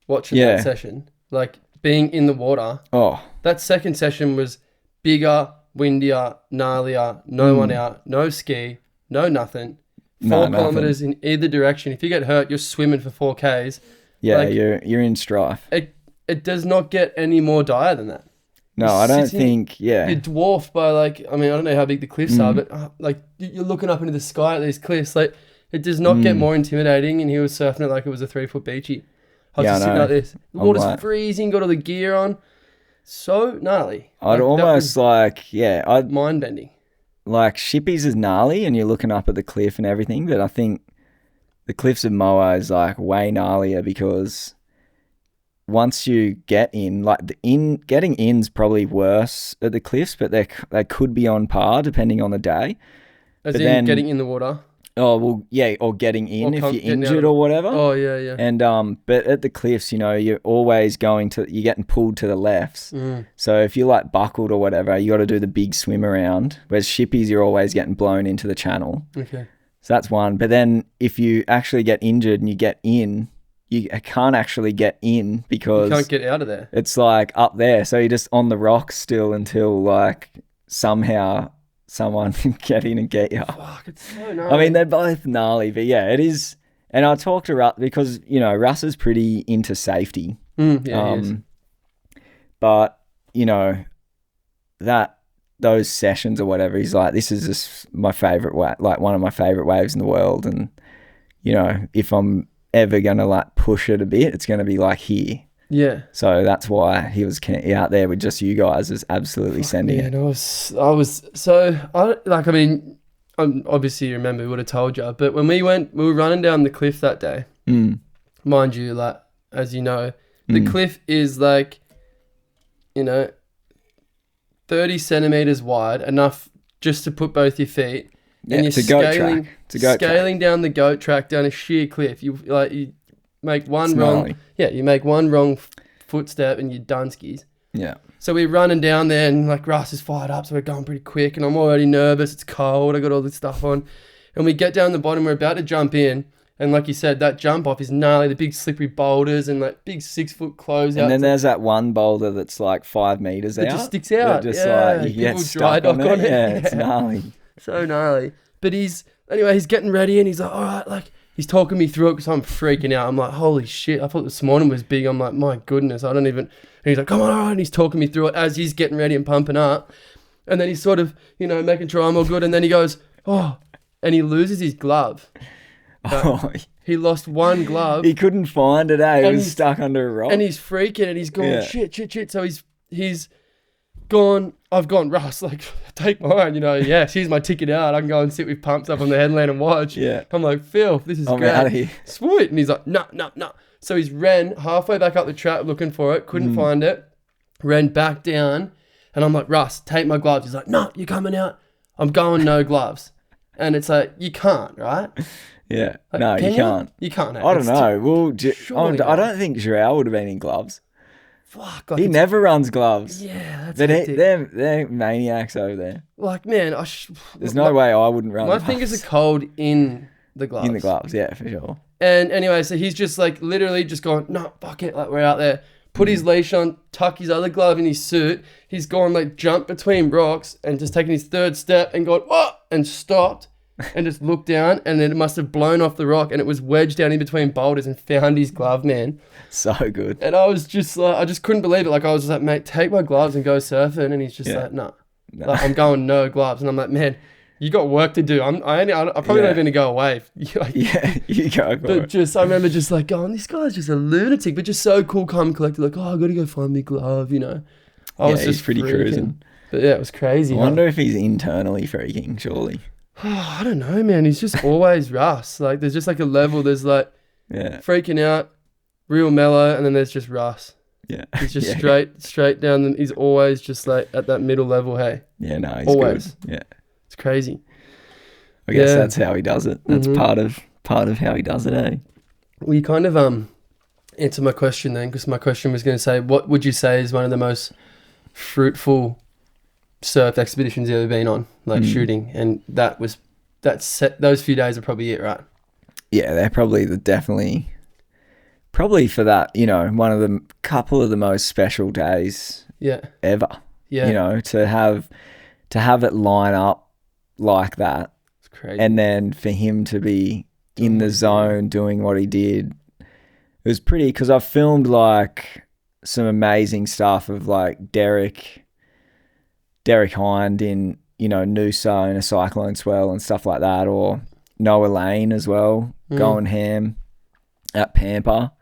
watching that session. Like, being in the water. Oh. That second session was bigger, windier, gnarlier, no one out, no ski, no nothing. 4 kilometers in either direction. If you get hurt, you're swimming for 4Ks. Yeah, like, you're in strife. It does not get any more dire than that. No, I don't think, You're dwarfed by I don't know how big the cliffs are, but you're looking up into the sky at these cliffs. Like, it does not get more intimidating, and he was surfing it like it was a 3-foot beachy. I was just sitting like this. The water's freezing, got all the gear on. So gnarly. I'd almost mind-bending. Like, Shippies is gnarly, and you're looking up at the cliff and everything, but I think the cliffs of Moa is like way gnarlier because once you get in, like getting in's probably worse at the cliffs, but they could be on par depending on the day. As in getting in the water? Oh, well, yeah, or getting in if you're injured or whatever. Oh, yeah. And but at the cliffs, you're always you're getting pulled to the lefts. So if you're like buckled or whatever, you got to do the big swim around. Whereas Shippies, you're always getting blown into the channel. Okay. So that's one. But then if you actually get injured and you get in, you can't actually get in because you can't get out of there. It's like up there. So you're just on the rocks still until like somehow someone can get in and get you. Fuck, it's so gnarly. I mean, they're both gnarly, but yeah, it is. And I talked to Russ because, Russ is pretty into safety. He is. But, those sessions or whatever, he's like, this is just my favorite like one of my favorite waves in the world. And, if I'm ever going to like push it a bit, it's going to be like here. Yeah. So that's why he was out there with just you guys, is absolutely sending it. Obviously you remember, we would have told you, but when we were running down the cliff that day, mind you, like, as you know, the cliff is like, 30 centimeters wide, enough just to put both your feet. Yeah, and you're scaling down the goat track down a sheer cliff. You make one wrong. Yeah, you make one wrong footstep and you're done skis. Yeah. So we're running down there and like Russ is fired up, so we're going pretty quick and I'm already nervous. It's cold. I got all this stuff on. And we get down the bottom, we're about to jump in. And like you said, that jump off is gnarly, the big slippery boulders and like big 6-foot closeouts. And then there's that one boulder that's like 5 meters out. It just sticks out. Like you get stuck on it. Yeah, it's gnarly. So gnarly. But he's getting ready and he's like, all right, like, he's talking me through it because I'm freaking out. I'm like, holy shit, I thought this morning was big. I'm like, my goodness, I don't even... And he's like, come on, all right. And he's talking me through it as he's getting ready and pumping up. And then he's sort of, making sure I'm all good. And then he goes, oh, and he loses his glove. He lost one glove. He couldn't find it, eh? It was stuck under a rock. And he's freaking and he's going, shit. So he's gone, I've gone, Russ, like, take mine, here's my ticket out. I can go and sit with pumps up on the headland and watch. Yeah. I'm like, Phil, this is great. Out of here. Sweet. And he's like, no. So he's ran halfway back up the track looking for it, couldn't find it, ran back down, and I'm like, Russ, take my gloves. He's like, no, you're coming out. I'm going no gloves. And it's like, you can't, right? Yeah. Like, no, you can't. You can't. I don't know. I don't think Jarrell would have been in gloves. Fuck. Like he never runs gloves. Yeah, that's they're maniacs over there. Like, man, there's no way I wouldn't run. My fingers are cold in the gloves. In the gloves, yeah, for sure. And anyway, so he's just like literally just going, no, fuck it, like we're out there. Put his leash on, tuck his other glove in his suit. He's gone like jump between rocks and just taken his third step and gone, what? And stopped and just looked down and then it must have blown off the rock and it was wedged down in between boulders and found his glove, man. So good. And I was just like, I just couldn't believe it. Like I was just like, mate, take my gloves and go surfing. And he's just like, no. Like, I'm going no gloves. And I'm like, man, You got work to do. I'm probably not going to go away. Like, Yeah, you go for but it. I remember just like going, this guy's just a lunatic, but just so cool, calm, and collected. Like, I got to go find my glove, you know. I was He's just pretty freaking. cruising. But yeah, it was crazy. I wonder if he's internally freaking, surely. I don't know, man. He's just always Russ. Like, there's just like a level. There's like freaking out, real mellow, and then there's just Russ. Yeah. He's just straight down. And he's always just like at that middle level. Hey. Yeah, no, he's always good. Yeah. It's crazy. I guess that's how he does it. That's part of how he does it, eh? Well, you kind of answer my question then, because my question was going to say, what would you say is one of the most fruitful surf expeditions you've ever been on, like shooting? And those few days are probably it, right? Yeah, they're probably probably for that, you know, one of the couple of the most special days ever. Yeah. You know, to have it line up like that. It's crazy. And then for him to be in the zone doing what he did, it was pretty, because I've filmed like some amazing stuff of like Derek Hynd in, you know, Noosa in a cyclone swell and stuff like that, or Noah Lane as well, going ham at Pampa.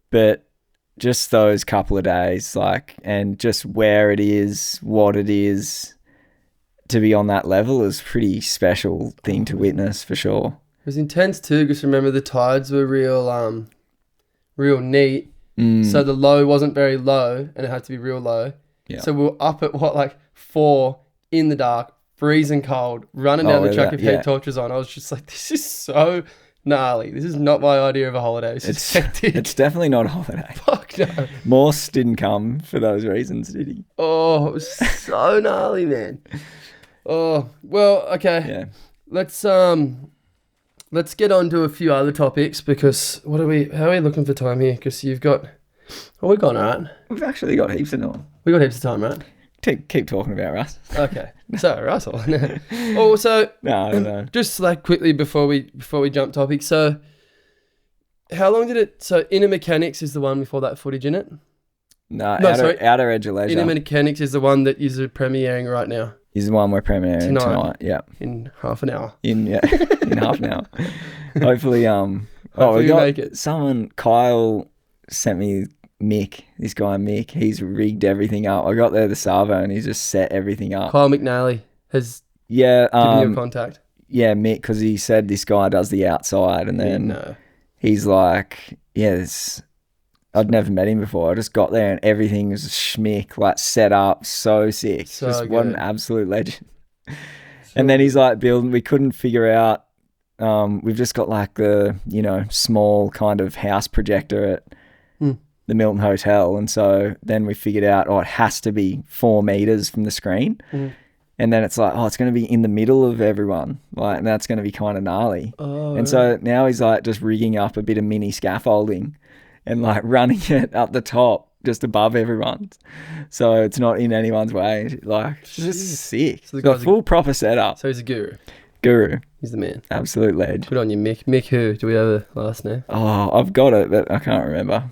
But just those couple of days, like, and just where it is, what it is, to be on that level is a pretty special thing to witness for sure. It was intense too, because remember the tides were real neat. So the low wasn't very low and it had to be real low. Yeah. So we were up at like 4 in the dark, freezing cold, running down the track with heat torches on. I was just like, this is so gnarly. This is not my idea of a holiday. It's hectic. It's definitely not a holiday. Fuck no. Morse didn't come for those reasons, did he? Oh, it was so gnarly, man. Oh, well, okay. Yeah. Let's get on to a few other topics, because how are we looking for time here? Because we've gone all right. We've actually got heaps of time. We got heaps of time, right? Keep talking about Russ. Okay. So, Russell. Oh, so no. Just like quickly before we jump topic. So, how long did it? So, Inner Mechanics is the one with all that footage in it. Outer Edge of Leisure. Inner Mechanics is the one that is premiering right now. Is the one we're premiering tonight. Yeah. In half an hour. In half an hour. Hopefully, Hopefully we make it. Kyle sent me Mick. This guy Mick, he's rigged everything up. I got there the Savo and he's just set everything up. Kyle McNally has given you a contact. Yeah, Mick, because he said this guy does the outside, and then he's like, I'd never met him before. I just got there and everything was schmick, like set up, so sick. What an absolute legend. And then he's like building, we couldn't figure out, we've just got like the, you know, small kind of house projector at the Milton Hotel. And so then we figured out, it has to be 4 meters from the screen. And then it's like, it's going to be in the middle of everyone. Like, and that's going to be kind of gnarly. So now he's like just rigging up a bit of mini scaffolding and like running it up the top just above everyone, so it's not in anyone's way. Like, it's just sick. So the guy's full proper setup. So he's a guru. He's the man. Absolute legend. Good on you, Mick. Mick who? Do we have a last name? Oh, I've got it, but I can't remember.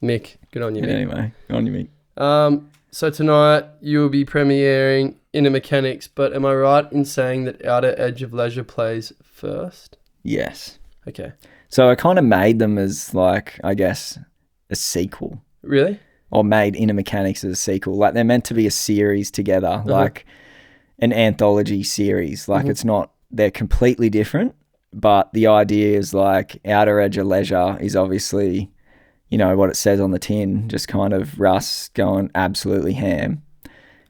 Mick. Good on you, Mick. Anyway, good on you, Mick. So tonight you'll be premiering Inner Mechanics, but am I right in saying that Outer Edge of Leisure plays first? Yes. Okay. So I kind of made them as, like, I guess, a sequel. Really? Or made Inner Mechanics as a sequel. Like, they're meant to be a series together, like an anthology series. Like, it's not, they're completely different, but the idea is like Outer Edge of Leisure is obviously, you know, what it says on the tin, just kind of Russ going absolutely ham.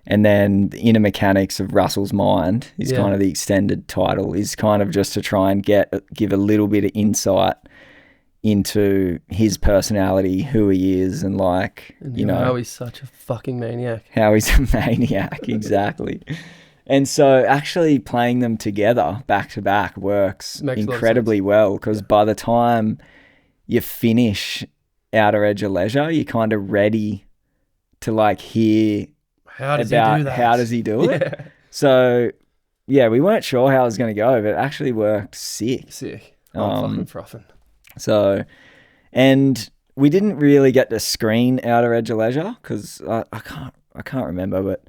And then the Inner Mechanics of Russell's Mind is kind of the extended title, is kind of just to try and give a little bit of insight into his personality, who he is, and like, you know, how he's such a fucking maniac. How he's a maniac, exactly. And so actually playing them together back to back works incredibly well, because by the time you finish Outer Edge of Leisure, you're kind of ready to like hear how does he do it. Yeah. So yeah, we weren't sure how it was going to go, but it actually worked sick. I'm fucking frothing. So, and we didn't really get to screen Outer Edge of Leisure because I can't remember, but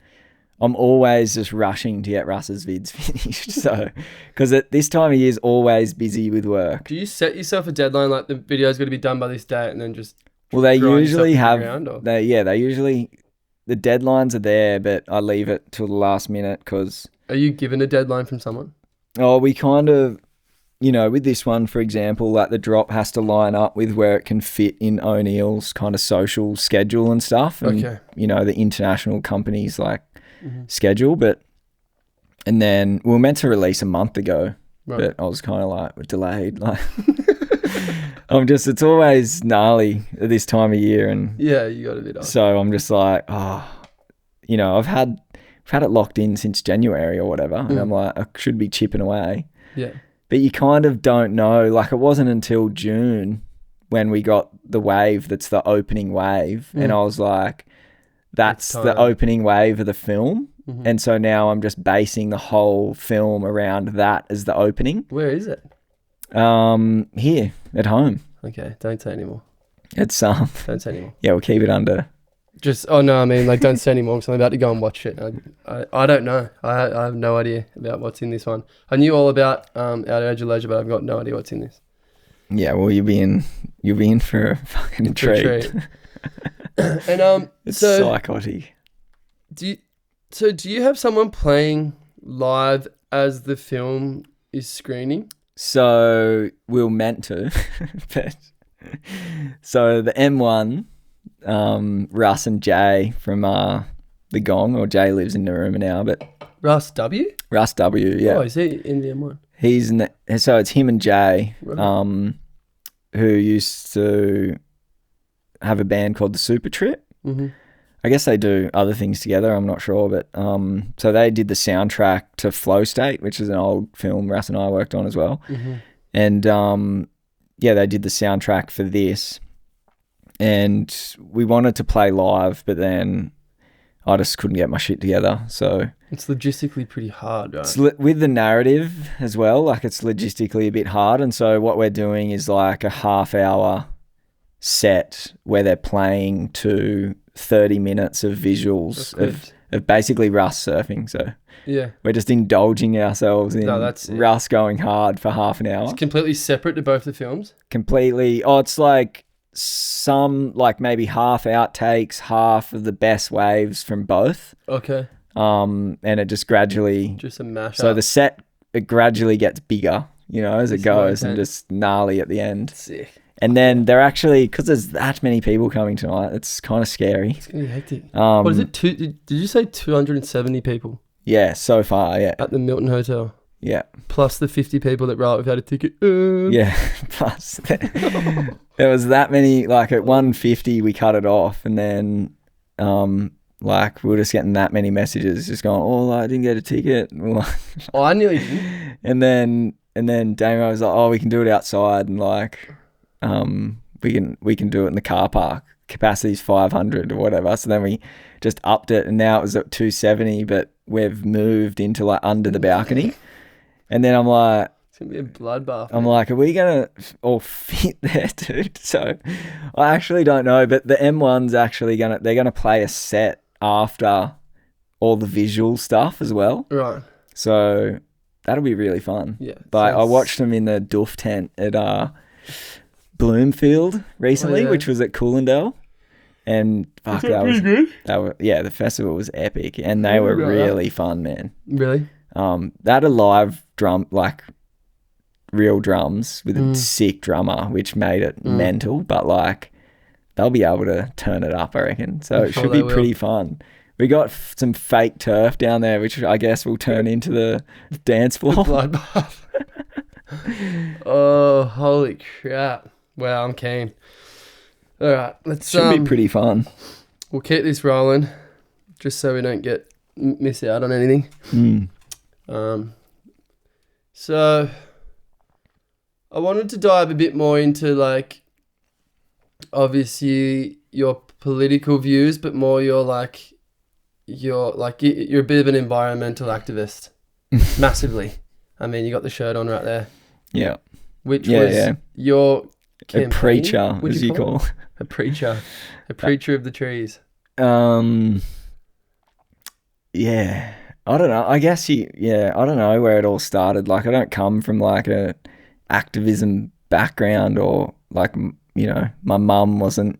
I'm always just rushing to get Russ's vids finished. So, because at this time of year is always busy with work. Do you set yourself a deadline, like the video's got to be done by this date, and then just Well, they grind usually yourself into the have, ground, or? they usually, the deadlines are there, but I leave it till the last minute because, Are you given a deadline from someone? we kind of, with this one, for example, like the drop has to line up with where it can fit in O'Neill's kind of social schedule and stuff. And, Okay. the international companies like schedule, and then we were meant to release a month ago, Right. but I was kind of like delayed. Like, it's always gnarly at this time of year. And Yeah, you got a bit off. so I'm just like, I've had it locked in since January or whatever. And I'm like, I should be chipping away. Yeah. But you kind of don't know. Like, it wasn't until June when we got the wave that's the opening wave. And I was like, that's the opening wave of the film. And so now I'm just basing the whole film around that as the opening. Where is it? Here at home. Okay, don't say anymore. It's Don't say anymore. yeah, we'll keep it under. Just don't say anymore because I'm about to go and watch it. I don't know. I have no idea about what's in this one. I knew all about Out of Edge of Leisure, but I've got no idea what's in this. Yeah, well, you'll be in for a fucking treat. And It's so psychotic. do you have someone playing live as the film is screening? So we were meant to, but so the M1, Russ and Jay from the Gong, or Jay lives in Narooma now, but Russ W? Russ W, yeah. Oh, is he in the M1? So it's him and Jay, Right. who used to have a band called the Super Trip. Mm-hmm. I guess they do other things together, I'm not sure, but so they did the soundtrack to Flow State, which is an old film Russ and I worked on as well. Mm-hmm. And they did the soundtrack for this. And we wanted to play live, but then I just couldn't get my shit together. So It's logistically pretty hard, right? with the narrative as well, like it's logistically a bit hard. And so what we're doing is like a half-hour set where they're playing to 30 minutes of visuals of basically Russ surfing. So yeah, we're just indulging ourselves in that's it. Russ going hard for half an hour. It's completely separate to both the films. Completely. Oh, it's like some, like maybe half outtakes, half of the best waves from both. Okay. And it just gradually, Just a mash so up. the set, it gradually gets bigger, as it It's goes, more and intense. just gnarly at the end. Sick. And then they're actually, because there's that many people coming tonight, it's kind of scary. It's gonna be hectic. What is it? Did you say 270 people Yeah, so far, yeah. at the Milton Hotel? Yeah. Plus the 50 people that roll without a ticket. Yeah. Plus, there was that many, like at 150, we cut it off. And then, we were just getting that many messages just going, oh, I didn't get a ticket. Oh, I nearly didn't. And then Damo was like, oh, we can do it outside. And we can do it in the car park. Capacity's 500 or whatever. So then we just upped it, and now it was at 270, but we've moved into like under the balcony. And then I'm like, It's gonna be a bloodbath. I'm like, are we gonna all fit there, dude? So I actually don't know, but the M1's actually they're gonna play a set after all the visual stuff as well. Right. So that'll be really fun. Yeah. But I watched them in the Doof tent at Bloomfield recently, which was at Coolindale. And fuck, that was good. The festival was epic, and they were really fun, man. Really? They had a live drum, like real drums with a sick drummer, which made it mental, but like they'll be able to turn it up, I reckon. So it should be pretty fun. We got some fake turf down there, which I guess will turn into the dance floor. Bloodbath. Oh, holy crap. Wow, I'm keen. All right, let's Should be pretty fun. We'll keep this rolling just so we don't miss out on anything. So I wanted to dive a bit more into like obviously your political views, but more you're a bit of an environmental activist. Massively. I mean, you got the shirt on right there. Yeah. Which was your campaign. A preacher, What'd as you call. A preacher. A preacher of the trees. yeah, I don't know. I guess I don't know where it all started. Like, I don't come from like a activism background, or like, my mum wasn't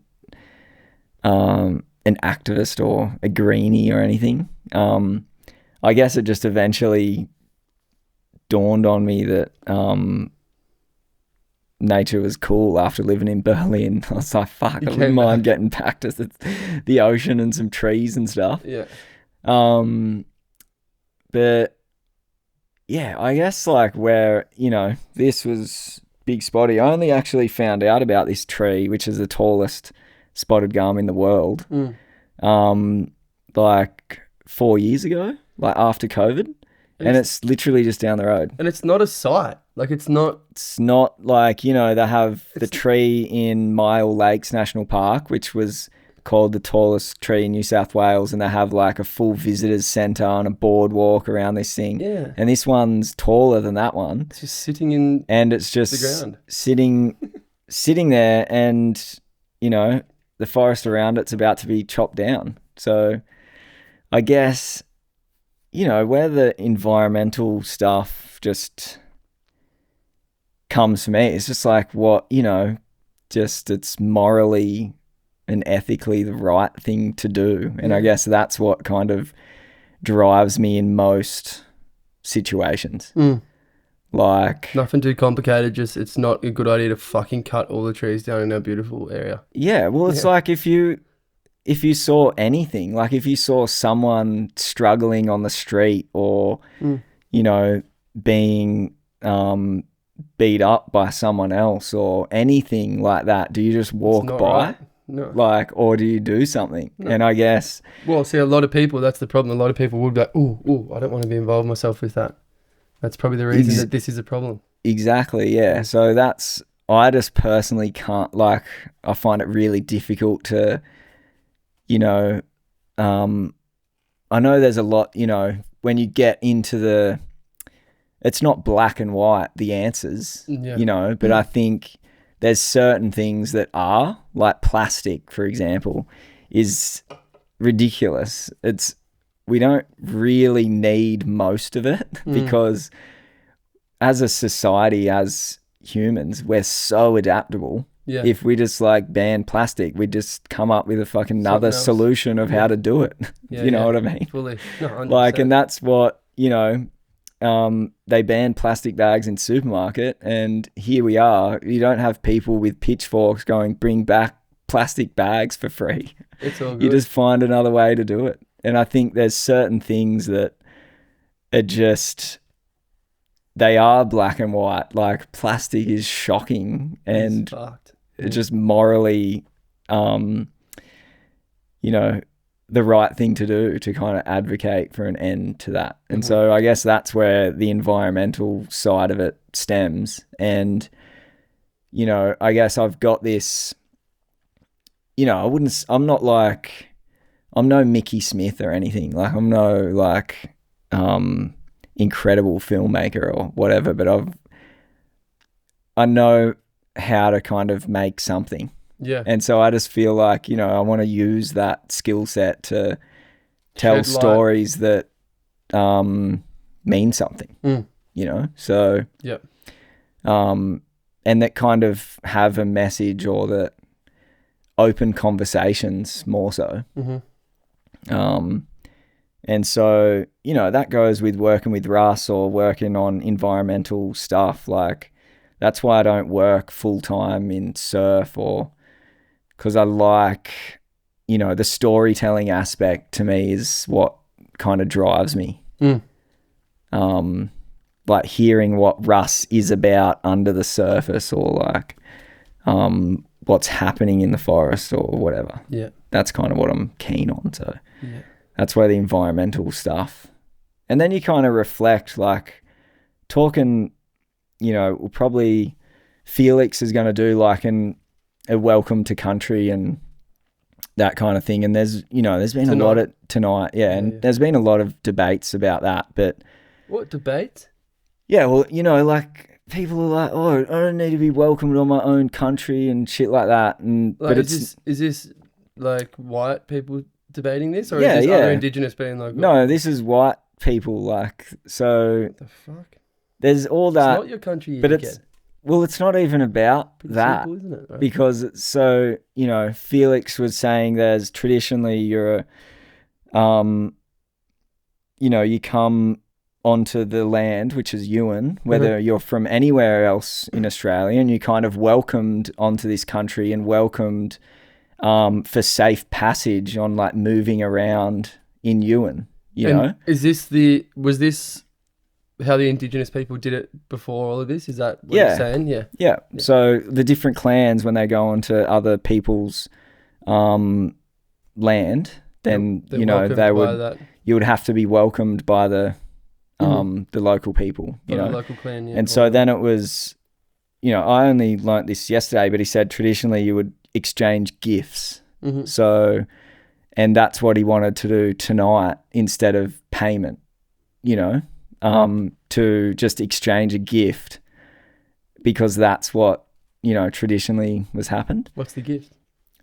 an activist or a greenie or anything. I guess it just eventually dawned on me that nature was cool after living in Berlin. I was like, fuck, I wouldn't mind getting back to the ocean and some trees and stuff. Yeah. But yeah, I guess like where, this was Big Spotty. I only actually found out about this tree, which is the tallest spotted gum in the world, like 4 years ago, like after COVID. And it's literally just down the road. And it's not a site. Like, it's not like, they have the tree in Mile Lakes National Park, which was called the tallest tree in New South Wales, and they have like a full visitors centre and a boardwalk around this thing. Yeah. And this one's taller than that one. It's just sitting in and it's just the ground. sitting there, and the forest around it's about to be chopped down. So I guess where the environmental stuff just comes for me, it's just like just it's morally and ethically the right thing to do. And I guess that's what kind of drives me in most situations. Like, nothing too complicated, just it's not a good idea to fucking cut all the trees down in our beautiful area. Yeah, well, it's like if you saw anything, like if you saw someone struggling on the street, or being beat up by someone else or anything like that, do you just walk by? Right. No. Like, or do you do something? No. And I guess, well, see, a lot of people, that's the problem. A lot of people would be like, ooh, I don't want to be involved myself with that. That's probably the reason that this is a problem. Exactly, yeah. So I just personally can't, like, I find it really difficult to, I know there's a lot, when you get into it's not black and white, the answers, but I think there's certain things that are, like plastic, for example, is ridiculous. We don't really need most of it, because as a society, as humans, we're so adaptable. Yeah. If we just like ban plastic, we just come up with a fucking another solution of how to do it. You know what I mean? Fully. No, like, and that's what, they banned plastic bags in supermarket, and here we are. You don't have people with pitchforks going, bring back plastic bags for free. It's all good. You just find another way to do it. And I think there's certain things that are just, they are black and white. Like, plastic is shocking, and it's just morally, the right thing to do to kind of advocate for an end to that. And so I guess that's where the environmental side of it stems. And, I guess I've got this, I'm no Mickey Smith or anything. Like, I'm no like incredible filmmaker or whatever, but I know how to kind of make something. Yeah. And so I just feel like, I want to use that skill set to tell stories that mean something, So, yep. And that kind of have a message, or that open conversations more so. And so, that goes with working with Russ or working on environmental stuff. Like, that's why I don't work full time in surf, because I like, the storytelling aspect to me is what kind of drives me. Like hearing what Russ is about under the surface, or like what's happening in the forest or whatever. Yeah. That's kind of what I'm keen on. So that's where the environmental stuff. And then you kind of reflect, like talking, probably Felix is going to do like a welcome to country and that kind of thing. And there's been a lot of tonight. Yeah. And there's been a lot of debates about that, but what debate? Yeah. Well, like people are like, oh, I don't need to be welcomed on my own country and shit like that. And, like, but is this like white people debating this, or Yeah, is this yeah. other Indigenous being like, No, this is white people, like, so what the fuck? there's all It's that. not your country, But it's not even about pretty that, simple, isn't it? Right? because so, you know, Felix was saying there's traditionally you're you know, you come onto the land, which is Ewan, whether you're from anywhere else in Australia, and you kind of welcomed onto this country and welcomed for safe passage on like moving around in Ewan, you know? Was this how the Indigenous people did it before all of this? Is that what you're saying? Yeah. Yeah. So the different clans, when they go onto other people's land, then, you know, you would have to be welcomed by the local people, you know? The local clan, yeah. And so then it was, you know, I only learnt this yesterday, but he said traditionally you would exchange gifts. Mm-hmm. So, and that's what he wanted to do tonight instead of payment, you know, to just exchange a gift, because that's what, you know, traditionally was happened. What's the gift?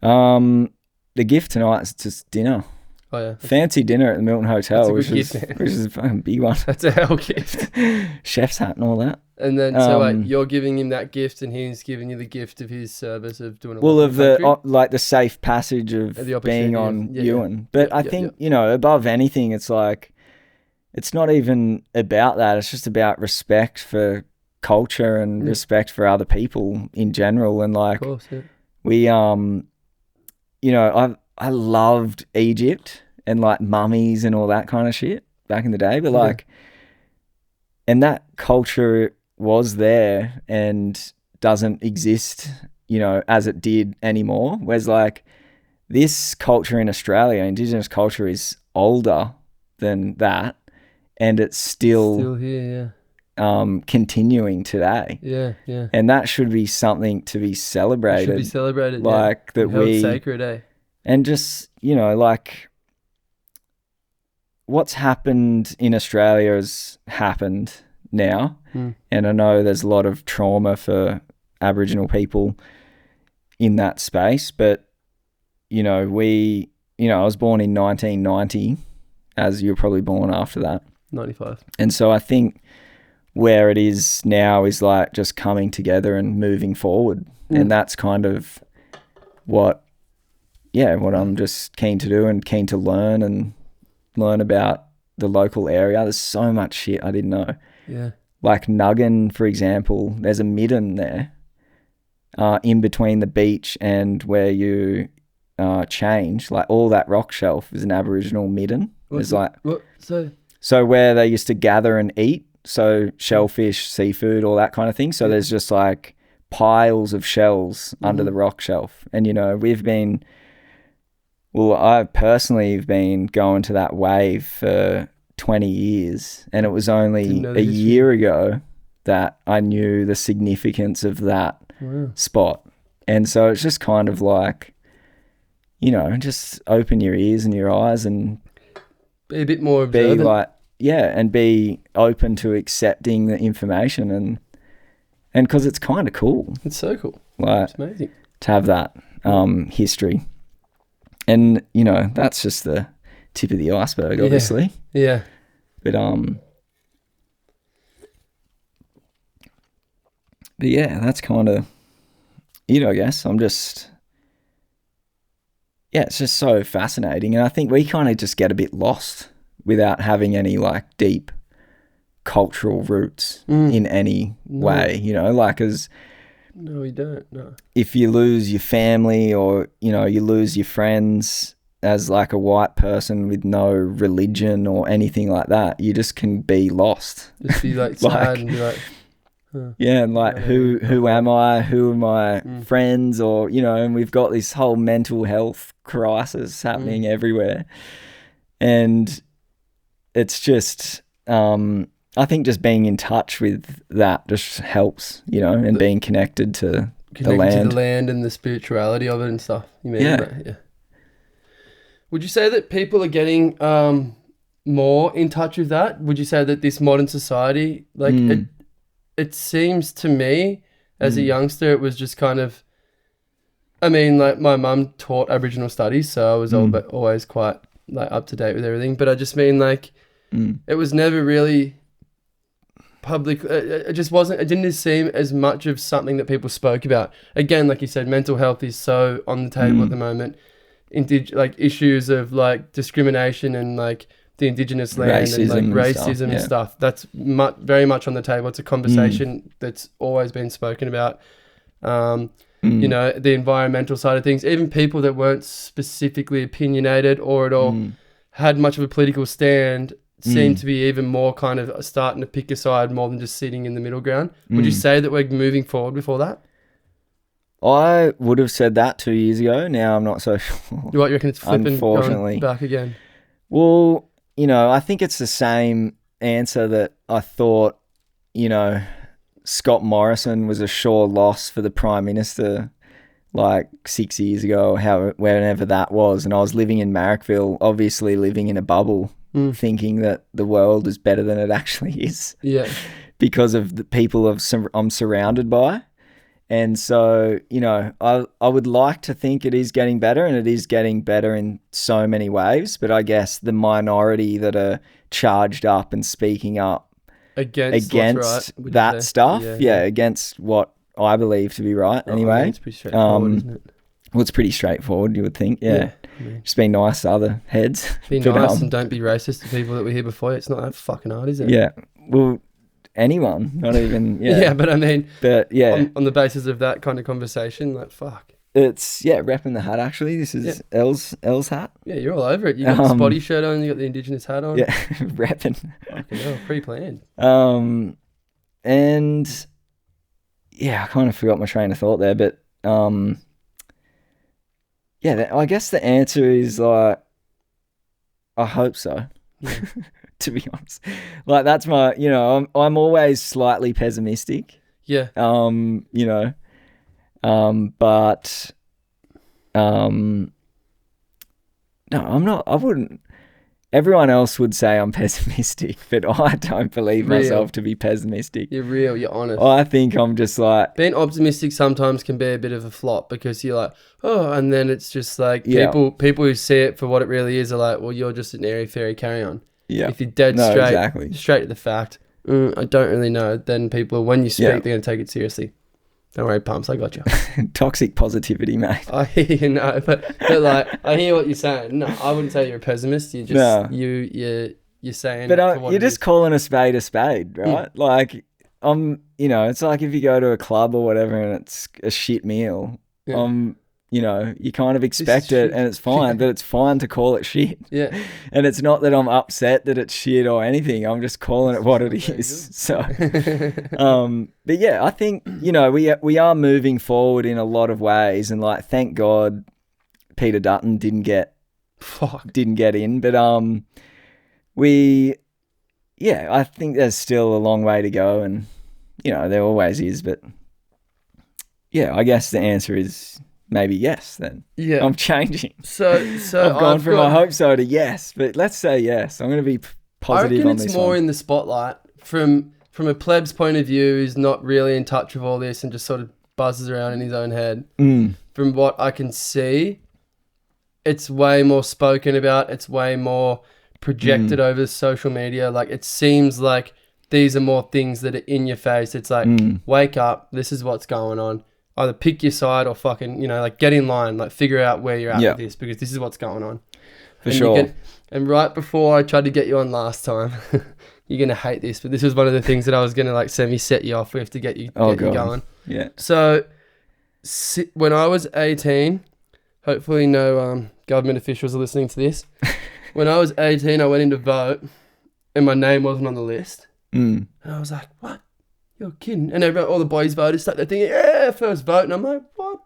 The gift tonight is just dinner. Oh yeah, fancy dinner at the Milton Hotel, which is a fucking big one. That's a hell gift. Chef's hat and all that. And then so like you're giving him that gift, and he's giving you the gift of his service of doing. Like the safe passage of being on Ewan. But I think you know, above anything, it's like it's not even about that. It's just about respect for culture and respect for other people in general. And like, of course, we you know, I loved Egypt and like mummies and all that kind of shit back in the day, but like, and that culture was there and doesn't exist, you know, as it did anymore. Whereas like this culture in Australia, Indigenous culture, is older than that, and it's still here, continuing today. Yeah. And that should be something to be celebrated. It should be celebrated, like that we sacred, eh? And just, you know, like what's happened in Australia has happened now. And I know there's a lot of trauma for Aboriginal people in that space, but you know, I was born in 1990, as you were probably born after that. 95. And so I think where it is now is like just coming together and moving forward. And that's kind of what I'm just keen to do and keen to learn about the local area. There's so much shit I didn't know. Yeah. Like Nuggin, for example, there's a midden there in between the beach and where you change. Like all that rock shelf is an Aboriginal midden. So where they used to gather and eat, so shellfish, seafood, all that kind of thing. So there's just like piles of shells under the rock shelf. And, you know, I personally have been going to that wave for 20 years, and it was only a year ago that I knew the significance of that spot. And so it's just kind of like, you know, just open your ears and your eyes and be a bit more observant. And be open to accepting the information and because it's kind of cool. It's so cool. Like, it's amazing to have that history. And, you know, that's just the tip of the iceberg, obviously. Yeah. But yeah, that's kind of, you know, I guess I'm just, it's just so fascinating. And I think we kind of just get a bit lost without having any like deep cultural roots in any way, you know, like No, we don't, no. If you lose your family or, you know, you lose your friends as like a white person with no religion or anything like that, you just can be lost. Just be like sad and be like... Yeah, and like who am I? Who are my friends? Or, you know, and we've got this whole mental health crisis happening everywhere. And it's just... I think just being in touch with that just helps, you know, and being connected to the land and the spirituality of it and stuff. You mean that? Yeah. Would you say that people are getting more in touch with that? Would you say that this modern society, like it seems to me as a youngster, it was just kind of I mean, like, my mum taught Aboriginal studies, so I was always quite, like, up to date with everything. But I just mean, like, it was never really public. It just wasn't. It didn't seem as much of something that people spoke about. Again, like you said, mental health is so on the table at the moment. Like, issues of, like, discrimination and, like, the Indigenous land Racism and, like, racism and stuff. That's very much on the table. It's a conversation that's always been spoken about. You know, the environmental side of things. Even people that weren't specifically opinionated or at all had much of a political stand seem to be even more kind of starting to pick a side more than just sitting in the middle ground. Would you say that we're moving forward before that? I would have said that 2 years ago. Now I'm not so sure. What, you reckon it's flipping, unfortunately, going back again? Well, you know, I think it's the same answer that I thought, you know, Scott Morrison was a sure loss for the Prime Minister like 6 years ago, whenever that was. And I was living in Marrickville, obviously living in a bubble, thinking that the world is better than it actually is. Yeah. Because of the people I'm surrounded by. And so, you know, I would like to think it is getting better, and it is getting better in so many ways. But I guess the minority that are charged up and speaking up against that stuff, against what I believe to be right, anyway. I mean, it's pretty straightforward, isn't it? Well, it's pretty straightforward, you would think, yeah. Just be nice to other heads. Be nice and don't be racist to people that were here before you. It's not that fucking hard, is it? Yeah. Well, anyone, not even, yeah, but I mean, yeah, on the basis of that kind of conversation, like, fuck. It's, repping the hat, actually. This is Elle's hat. Yeah, you're all over it. You got the spotty shirt on, you got the Indigenous hat on. Yeah, repping. Fucking hell, pre-planned. And yeah, I kind of forgot my train of thought there, but I guess the answer is, like, I hope so. Yeah. To be honest, like, that's my, you know, I'm always slightly pessimistic. Yeah. You know, but no, I'm not. I wouldn't. Everyone else would say I'm pessimistic, but I don't believe myself to be pessimistic. You're real. You're honest. I think I'm just like, being optimistic sometimes can be a bit of a flop, because you're like, oh, and then it's just like people who see it for what it really is are like, well, you're just an airy fairy, carry on. Yeah. If you're dead straight to the fact, I don't really know, then people, when you speak, they're going to take it seriously. Don't worry, Pumps, I got you. Toxic positivity, mate. I hear you, no, but like, I hear what you're saying. No, I wouldn't say you're a pessimist. You're just, you're saying, but you're just calling a spade, right? Like, you know, it's like if you go to a club or whatever and it's a shit meal, you know, you kind of expect it and it's fine, but it's fine to call it shit. Yeah. And it's not that I'm upset that it's shit or anything. I'm just calling it what it is. So, but yeah, I think, you know, we are moving forward in a lot of ways, and, like, thank God Peter Dutton didn't get in, but I think there's still a long way to go, and, you know, there always is, but yeah, I guess the answer is maybe yes, then. Yeah. I'm changing. So I've gone from I hope so to yes, but let's say yes. I'm going to be positive on this one. I reckon it's more in the spotlight from a pleb's point of view, who's not really in touch with all this and just sort of buzzes around in his own head. From what I can see, it's way more spoken about. It's way more projected over social media. Like, it seems like these are more things that are in your face. It's like, wake up, this is what's going on. Either pick your side or fucking, you know, like, get in line, like, figure out where you're at with this, because this is what's going on. For sure. And right before I tried to get you on last time, you're going to hate this, but this was one of the things that I was going to, like, semi-set you off with to get you going. Yeah. So when I was 18, hopefully no government officials are listening to this. When I was 18, I went in to vote and my name wasn't on the list. And I was like, what? You're kidding. And all the boys voted, start thinking, yeah, first vote. And I'm like, what?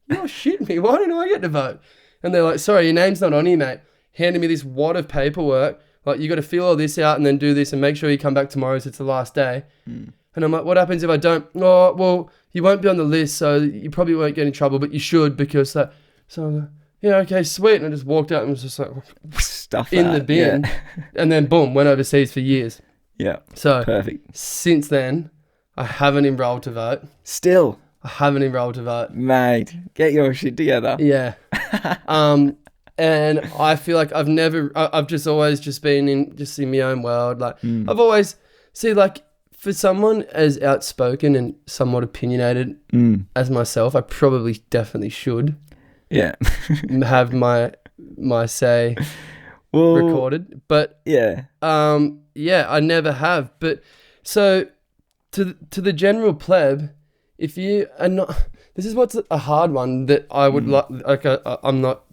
You're shitting me. Why didn't I get to vote? And they're like, sorry, your name's not on here, mate. Handed me this wad of paperwork. Like, you got to fill all this out and then do this and make sure you come back tomorrow so it's the last day. And I'm like, what happens if I don't? Oh, well, you won't be on the list, so you probably won't get in trouble, but you should, because that. So I'm like, yeah, okay, sweet. And I just walked out and was just like, stuff in the bin. Yeah. And then boom, went overseas for years. Yeah. So perfect. Since then, I haven't enrolled to vote. Still? I haven't enrolled to vote. Mate, get your shit together. Yeah. And I feel like I've just always just been in my own world. Like I've always like for someone as outspoken and somewhat opinionated as myself, I probably definitely should have my say recorded. But I never have. But so to the general pleb, if you are not, this is what's a hard one that I would like. I'm not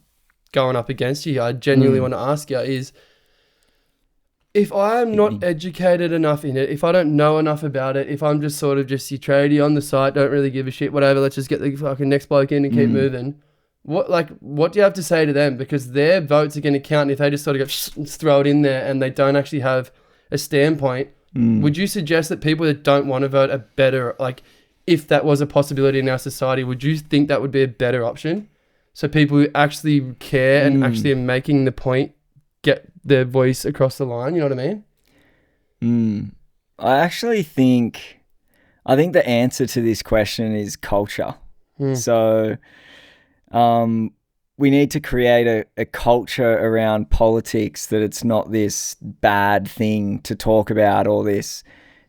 going up against you. I genuinely want to ask you is, if I'm not educated enough in it, if I don't know enough about it, if I'm just sort of just your tradie on the site, don't really give a shit, whatever, let's just get the fucking next bloke in and keep moving. What do you have to say to them? Because their votes are going to count. If they just sort of go throw it in there and they don't actually have a standpoint, would you suggest that people that don't want to vote are better? Like, if that was a possibility in our society, would you think that would be a better option? So people who actually care and actually are making the point get their voice across the line, you know what I mean? I think the answer to this question is culture. So we need to create a culture around politics that it's not this bad thing to talk about or this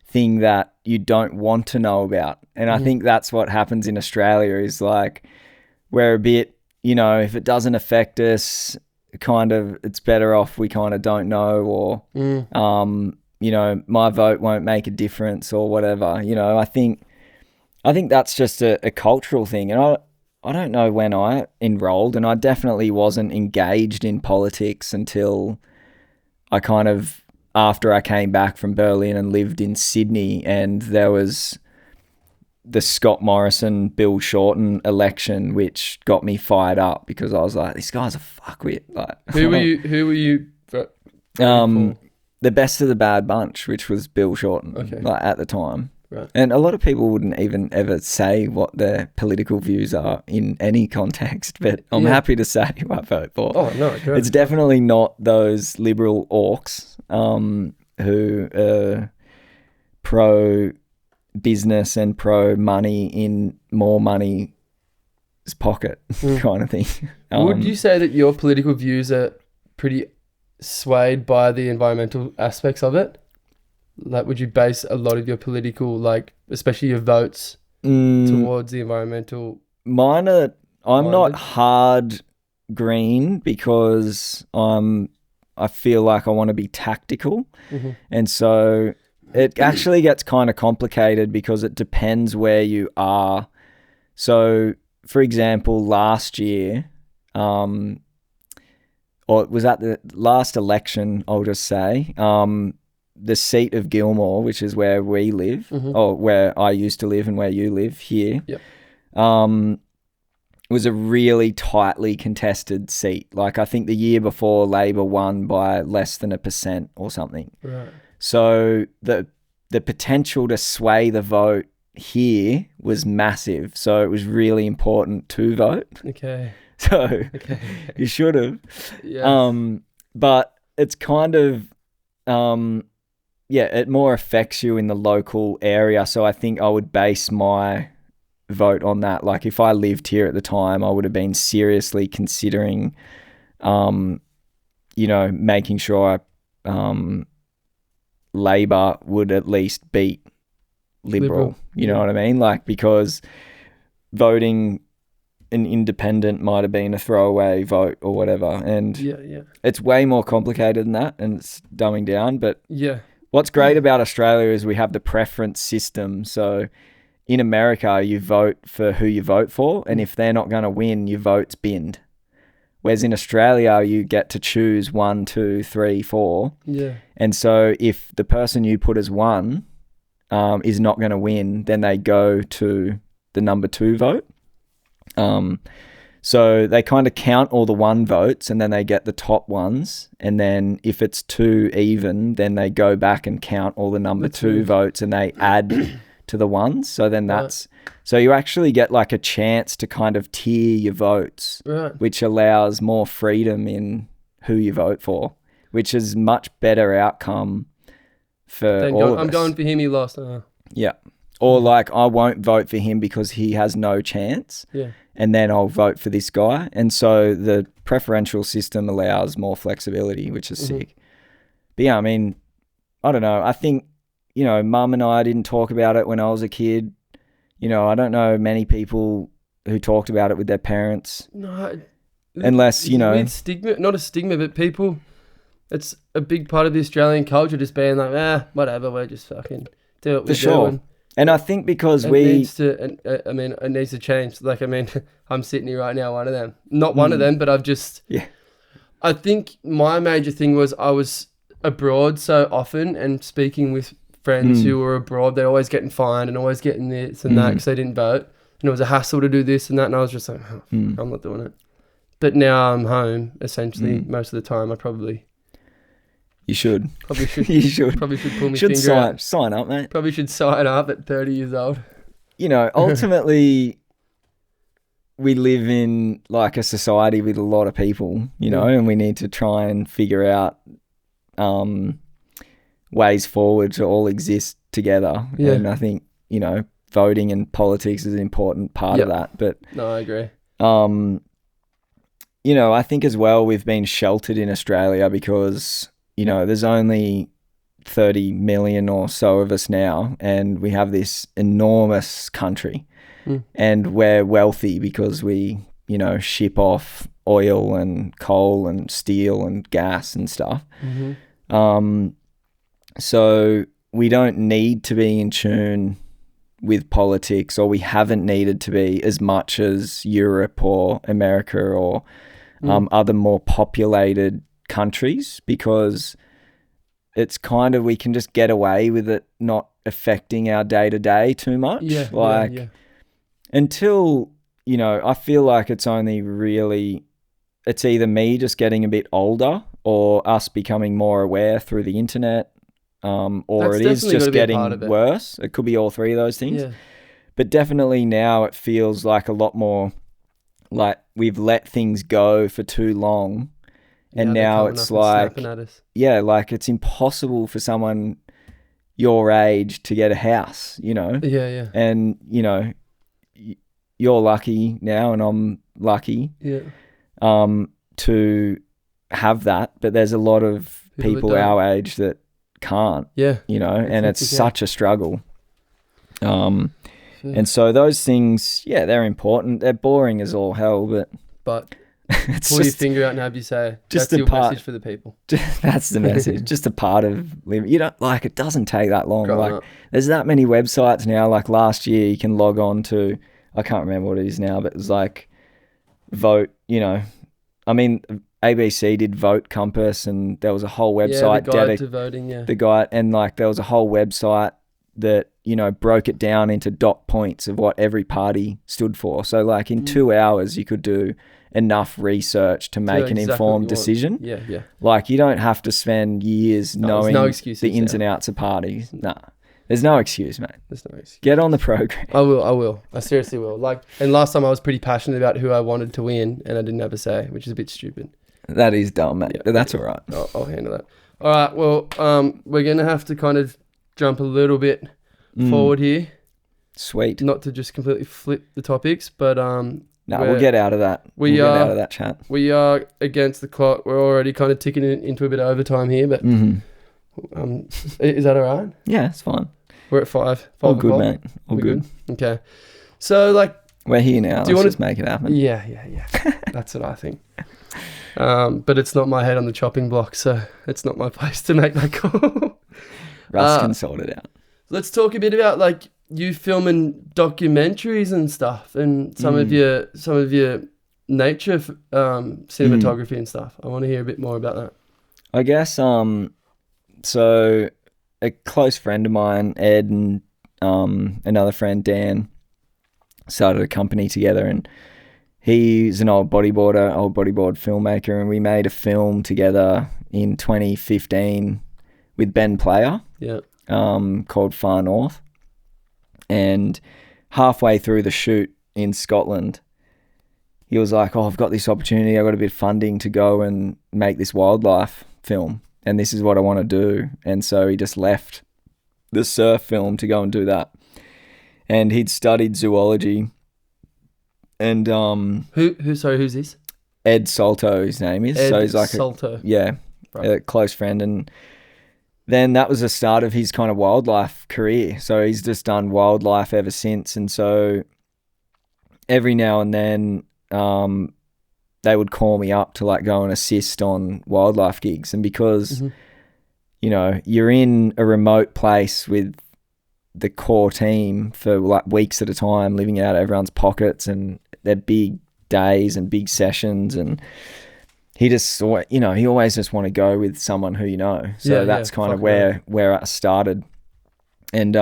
thing that you don't want to know about. And I think that's what happens in Australia is like we're a bit, if it doesn't affect us, kind of it's better off we kind of don't know, or my vote won't make a difference or whatever. I think that's just a cultural thing. And I don't know when I enrolled, and I definitely wasn't engaged in politics until I kind of, after I came back from Berlin and lived in Sydney, and there was the Scott Morrison, Bill Shorten election, which got me fired up because I was like, this guy's a fuckwit. Like, who were you for? The best of the bad bunch, which was Bill Shorten, like at the time. Right. And a lot of people wouldn't even ever say what their political views are in any context, but I'm happy to say who I vote for. Oh, no. Great. It's definitely not those liberal orcs who are pro-business and pro-money in more money's pocket kind of thing. Would you say that your political views are pretty swayed by the environmental aspects of it? Like, would you base a lot of your political, like, especially your votes towards the environmental? Mine are, I'm not hard green because I feel like I want to be tactical. And so it actually gets kind of complicated because it depends where you are. So, for example, last year, or it was at the last election, I'll just say, the seat of Gilmore, which is where we live, or where I used to live and where you live here, was a really tightly contested seat. Like, I think the year before, Labor won by less than 1% or something. Right. So the potential to sway the vote here was massive. So it was really important to vote. Okay. So you should have. Yes. But it's kind of, it more affects you in the local area. So I think I would base my vote on that. Like, if I lived here at the time, I would have been seriously considering, making sure Labor would at least beat Liberal. You know what I mean? Like, because voting an independent might have been a throwaway vote or whatever. And it's way more complicated than that, and it's dumbing down. But what's great about Australia is we have the preference system. So in America, you vote for who you vote for, and if they're not going to win, your vote's binned. Whereas in Australia, you get to choose 1, 2, 3, 4. Yeah. And so if the person you put as 1 is not going to win, then they go to the number 2 vote. So they kind of count all the 1 votes, and then they get the top ones. And then if it's 2 even, then they go back and count all the number 2 votes, and they add to the ones. So then so you actually get like a chance to kind of tier your votes, which allows more freedom in who you vote for, which is much better outcome for all of us. I'm going for him, he lost. Yeah. Or like, I won't vote for him because he has no chance. Yeah. And then I'll vote for this guy. And so the preferential system allows more flexibility, which is sick. But yeah, I mean, I don't know. I think, you know, Mum and I didn't talk about it when I was a kid. You know, I don't know many people who talked about it with their parents. No. Unless, you know. Weird stigma, not a stigma, but people, it's a big part of the Australian culture just being like, whatever, we're just fucking do what we're doing. And I think because it needs to change. Like, I mean, I'm sitting here right now, one of them. Not one of them, but I've just... Yeah. I think my major thing was I was abroad so often and speaking with friends who were abroad. They're always getting fined and always getting this and that because they didn't vote. And it was a hassle to do this and that. And I was just like, I'm not doing it. But now I'm home, essentially, most of the time. I probably... You should. Probably should. You should. Probably should pull my finger out. Sign up, mate. Probably should sign up at 30 years old. You know, ultimately, we live in like a society with a lot of people, you know, and we need to try and figure out ways forward to all exist together. Yeah. And I think, you know, voting and politics is an important part of that. But no, I agree. You know, I think as well we've been sheltered in Australia because... You know, there's only 30 million or so of us now, and we have this enormous country, and we're wealthy because we, you know, ship off oil and coal and steel and gas and stuff. So we don't need to be in tune with politics, or we haven't needed to be as much as Europe or America or other more populated countries, because it's kind of, we can just get away with it not affecting our day-to-day too much. Until, you know, I feel like it's only really, it's either me just getting a bit older or us becoming more aware through the internet, or That's it is just getting worse. It could be all three of those things. But definitely now it feels like a lot more like we've let things go for too long. And now it's like, like it's impossible for someone your age to get a house, you know? And, you know, you're lucky now and I'm lucky to have that. But there's a lot of people our age that can't, you know, and it's such a struggle. And so those things, they're important. They're boring as all hell, but pull your finger out and have you say, just that's your message for the people. That's the message. Just a part of living. You don't, like, it doesn't take that long. There's that many websites now. Like last year you can log on to, I can't remember what it is now, but it was like vote, you know, I mean, ABC did Vote Compass, and there was a whole website. The guide to voting, The guide, and like there was a whole website that, you know, broke it down into dot points of what every party stood for. So like in 2 hours you could do enough research to make an informed decision. Like you don't have to spend years knowing the ins and outs of parties. Nah, there's no excuse, mate. There's no excuse. Get on the program. I will. I seriously will. Like, and last time I was pretty passionate about who I wanted to win, and I didn't have a say, which is a bit stupid. That is dumb, mate. But that's all right. I'll handle that. All right. Well, we're gonna have to kind of jump a little bit forward here. Sweet. Not to just completely flip the topics, but no, we'll get out of that. We'll get out of that chat. We are against the clock. We're already kind of ticking into a bit of overtime here, but is that all right? Yeah, it's fine. We're at 5. All good, mate. All good. Okay. So, like... We're here now. Let's just make it happen. Yeah. That's what I think. But it's not my head on the chopping block, so it's not my place to make that call. Russ can sort it out. Let's talk a bit about, like, you filming documentaries and stuff, and some of your nature cinematography and stuff. I want to hear a bit more about that. I guess so a close friend of mine, Ed, and another friend, Dan, started a company together, and he's an old bodyboard filmmaker, and we made a film together in 2015 with Ben Player, called Far North. And halfway through the shoot in Scotland, he was like, I've got this opportunity. I've got a bit of funding to go and make this wildlife film, and this is what I want to do. And so he just left the surf film to go and do that. and he'd studied zoology. And who's this? Ed Salto, his name is. Ed so he's like Salto. a close friend. And then that was the start of his kind of wildlife career. So he's just done wildlife ever since. And so every now and then they would call me up to like go and assist on wildlife gigs. And because, you know, you're in a remote place with the core team for like weeks at a time, living out of everyone's pockets, and they're big days and big sessions, and he just, you know, he always just want to go with someone who you know. So that's kind of where I started. And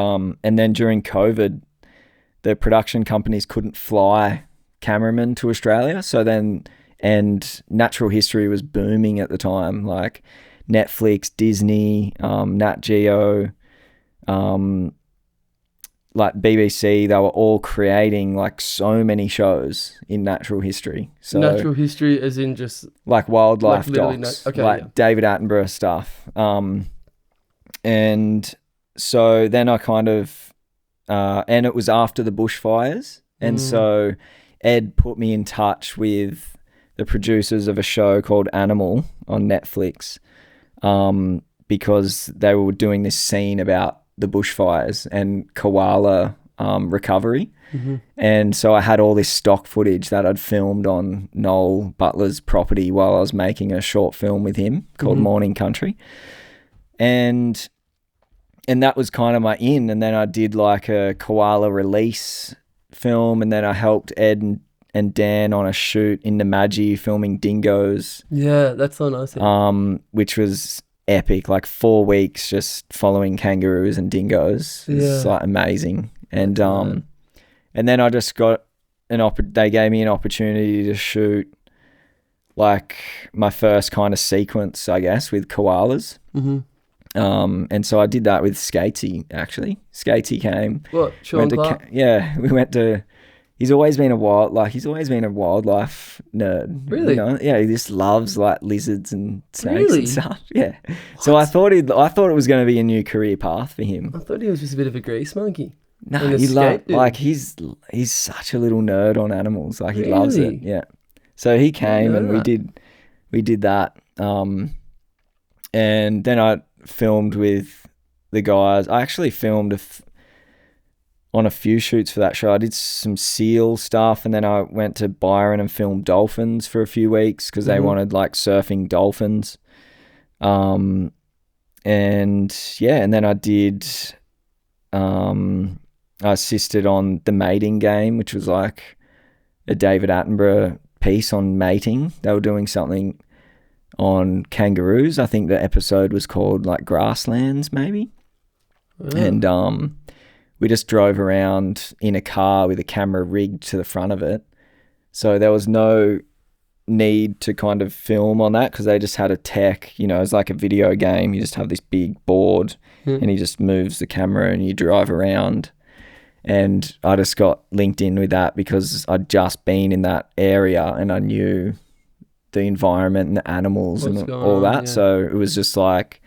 then during COVID, the production companies couldn't fly cameramen to Australia. So then, and natural history was booming at the time, like Netflix, Disney, Nat Geo, like BBC, they were all creating like so many shows in natural history. So natural history as in just like wildlife docs, David Attenborough stuff. And so then I kind of, and it was after the bushfires. And so Ed put me in touch with the producers of a show called Animal on Netflix, because they were doing this scene about the bushfires and koala recovery. And so I had all this stock footage that I'd filmed on Noel Butler's property while I was making a short film with him called Morning Country. And that was kind of my in. And then I did like a koala release film, and then I helped Ed and Dan on a shoot in Namadgi filming dingoes. Yeah, that's so nice. Which was epic, like 4 weeks just following kangaroos and dingoes. It's like amazing. And and then I just got they gave me an opportunity to shoot like my first kind of sequence, I guess, with koalas. And so I did that with Skatey, actually. Skatey came. What, Sean Clark? We went to, he's always been a wildlife nerd. Really? You know? Yeah, he just loves like lizards and snakes Really? and stuff. Yeah. What? So I thought it was going to be a new career path for him. I thought he was just a bit of a grease monkey. No, he loves, like he's such a little nerd on animals. Like he loves it. Yeah. So he came and we did that. And then I filmed with the guys. I actually filmed on a few shoots for that show. I did some seal stuff, and then I went to Byron and filmed dolphins for a few weeks because they wanted like surfing dolphins. And then I did, I assisted on The Mating Game, which was like a David Attenborough piece on mating. They were doing something on kangaroos. I think the episode was called like Grasslands maybe. And we just drove around in a car with a camera rigged to the front of it. So there was no need to kind of film on that because they just had a tech, you know, it's like a video game. You just have this big board and he just moves the camera and you drive around. And I just got linked in with that because I'd just been in that area and I knew the environment and the animals and all that. Yeah. So it was just like,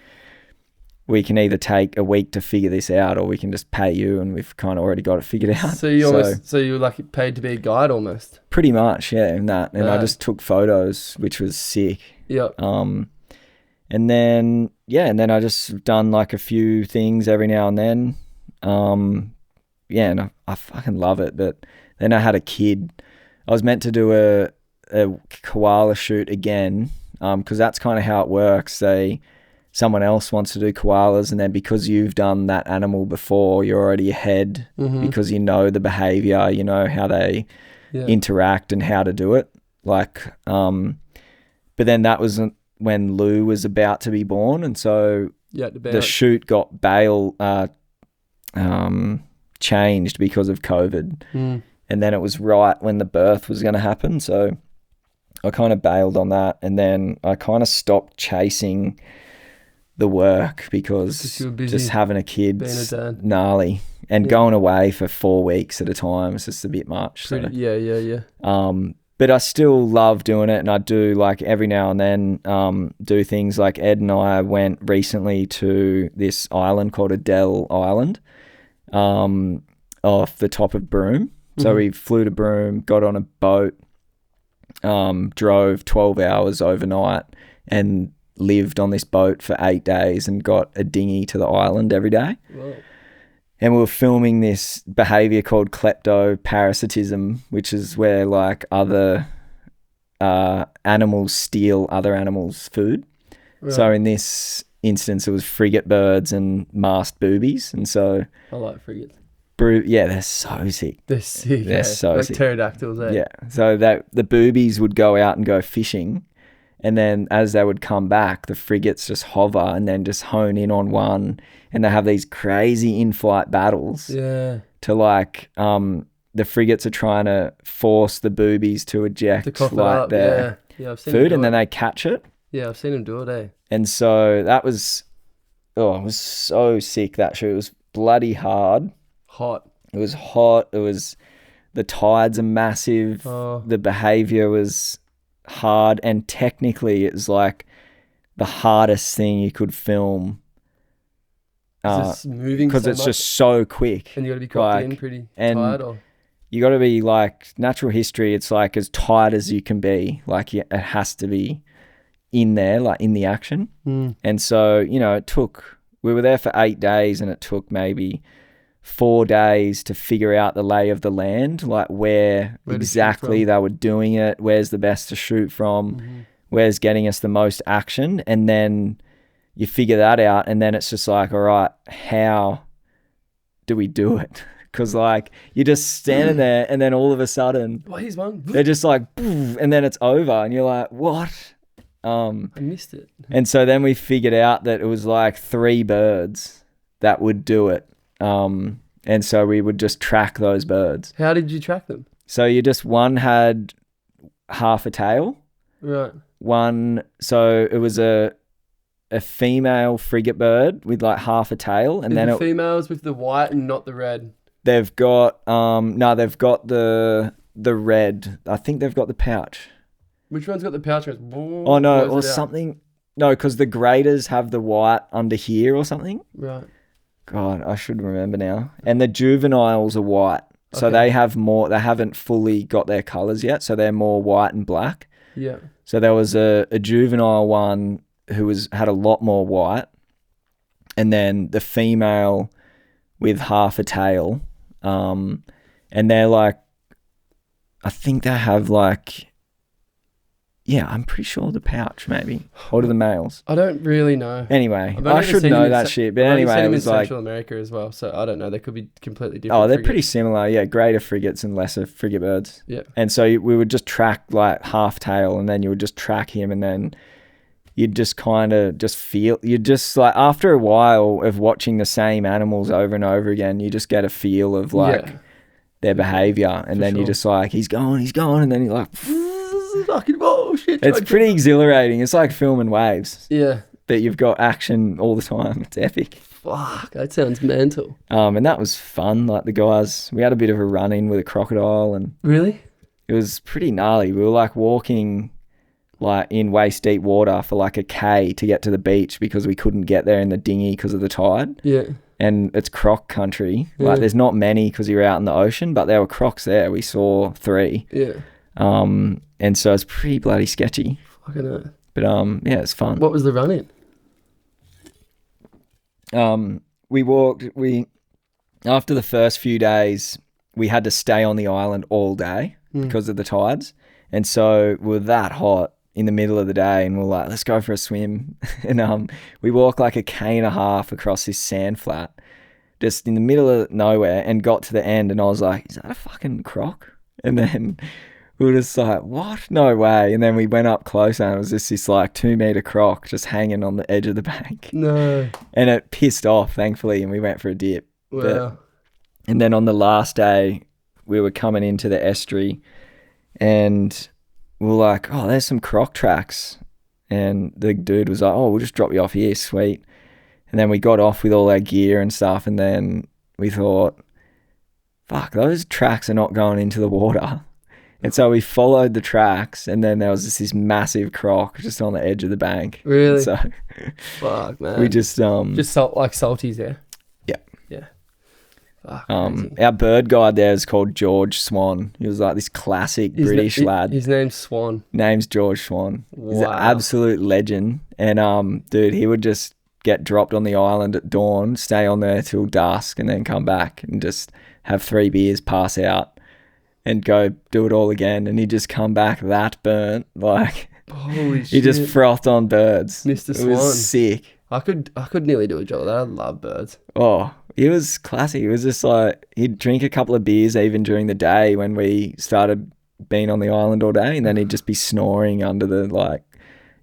we can either take a week to figure this out or we can just pay you, and we've kind of already got it figured out. So you were like paid to be a guide almost? Pretty much, yeah, in that. And I just took photos, which was sick. Yeah. And then I just done like a few things every now and then. And I fucking love it. But then I had a kid. I was meant to do a koala shoot again, because that's kind of how it works. Someone else wants to do koalas, and then because you've done that animal before, you're already ahead because you know the behavior, you know how they interact and how to do it. But then that was when Lou was about to be born, and so the shoot got changed because of COVID. And then it was right when the birth was going to happen, so I kind of bailed on that, and then I kind of stopped chasing the work because just having a kid's gnarly, and going away for 4 weeks at a time is just a bit much. But I still love doing it, and I do like every now and then do things like Ed and I went recently to this island called Adele Island off the top of Broome. So we flew to Broome, got on a boat, drove 12 hours overnight and lived on this boat for 8 days and got a dinghy to the island every day. Whoa. And we were filming this behavior called kleptoparasitism, which is where like other animals steal other animals' food. Right. So in this instance, it was frigate birds and masked boobies. And so I like frigates. Yeah, they're so sick. They're sick. They're so like sick. Pterodactyls, eh? Yeah. So that the boobies would go out and go fishing. And then as they would come back, the frigates just hover and then just hone in on one. And they have these crazy in-flight battles. Yeah. To like, the frigates are trying to force the boobies to eject like their I've seen food, and then they catch it. Yeah, I've seen them do it, eh? And so that was, it was so sick, that shoot. It was bloody hard. Hot. It was hot. It was, the tides are massive. Oh. The behavior was hard, and technically it was like the hardest thing you could film. It's moving because so it's much, just so quick, and you got to be cocked in pretty tight, or you got to be like natural history. It's like as tight as you can be. Like it has to be in there, like in the action. And so we were there for 8 days, and it took maybe 4 days to figure out the lay of the land, like where exactly they were doing it, where's the best to shoot from, where's getting us the most action, and then you figure that out, and then it's just like, all right, how do we do it? Because like you're just standing there, and then all of a sudden, here's one. They're just like, and then it's over, and you're like, what? I missed it. And so then we figured out that it was like 3 birds that would do it. And so we would just track those birds. How did you track them? So one had half a tail. Right. So it was a female frigate bird with like half a tail, and then the females with the white and not the red. They've got they've got the red. I think they've got the pouch. Which one's got the pouch? Oh no, or something. No, because the graders have the white under here or something. Right. God, I should remember now. And the juveniles are white. So they have more, they haven't fully got their colours yet. So they're more white and black. Yeah. So there was a juvenile one who had a lot more white. And then the female with half a tail. And they're like, I think they have like, yeah, I'm pretty sure the pouch maybe. Or do the males? I don't really know. Anyway, I should know that shit. But anyway, it was in like Central America as well, so I don't know. They could be completely different. Oh, they're pretty similar. Yeah, greater frigates and lesser frigate birds. Yeah. And so we would just track like half tail, and then you would just track him, and then you'd just kind of just feel. You just like after a while of watching the same animals over and over again, you just get a feel of like their behavior, and then you're just like, he's gone, and then you're like. Fucking bullshit. It's pretty exhilarating. It's like filming waves. Yeah. But you've got action all the time. It's epic. Fuck, that sounds mental. And that was fun. Like the guys, we had a bit of a run-in with a crocodile, and really? It was pretty gnarly. We were like walking like in waist deep water for like a K to get to the beach because we couldn't get there in the dinghy because of the tide. Yeah. And it's croc country. Like there's not many because you're out in the ocean, but there were crocs there. We saw 3. Yeah. And so it's pretty bloody sketchy. Fucking hell. But yeah, it's fun. What was the run-in? After the first few days, we had to stay on the island all day because of the tides. And so we were that hot in the middle of the day, and we're like, let's go for a swim. And we walked like a K1.5 across this sand flat, just in the middle of nowhere, and got to the end, and I was like, is that a fucking croc? And then we were just like, what? No way. And then we went up closer, and it was just this like 2-meter croc just hanging on the edge of the bank. No. And it pissed off, thankfully, and we went for a dip. Wow. And then on the last day, we were coming into the estuary, and we were like, oh, there's some croc tracks. And the dude was like, oh, we'll just drop you off here, sweet. And then we got off with all our gear and stuff, and then we thought, fuck, those tracks are not going into the water. And so we followed the tracks, and then there was this massive croc just on the edge of the bank. Really? So fuck, man. we just like salties, yeah? Yeah. Yeah. Crazy. Our bird guide there is called George Swan. He was like this classic British lad. His name's Swan. Name's George Swan. Wow. He's an absolute legend. And dude, he would just get dropped on the island at dawn, stay on there till dusk, and then come back and just have 3 beers, pass out, and go do it all again. And he'd just come back that burnt, like holy shit. he just frothed on birds. Mr. Swan. It was sick. I could nearly do a job of that. I love birds. Oh, it was classic. It was just like he'd drink a couple of beers even during the day when we started being on the island all day, and then he'd just be snoring under the like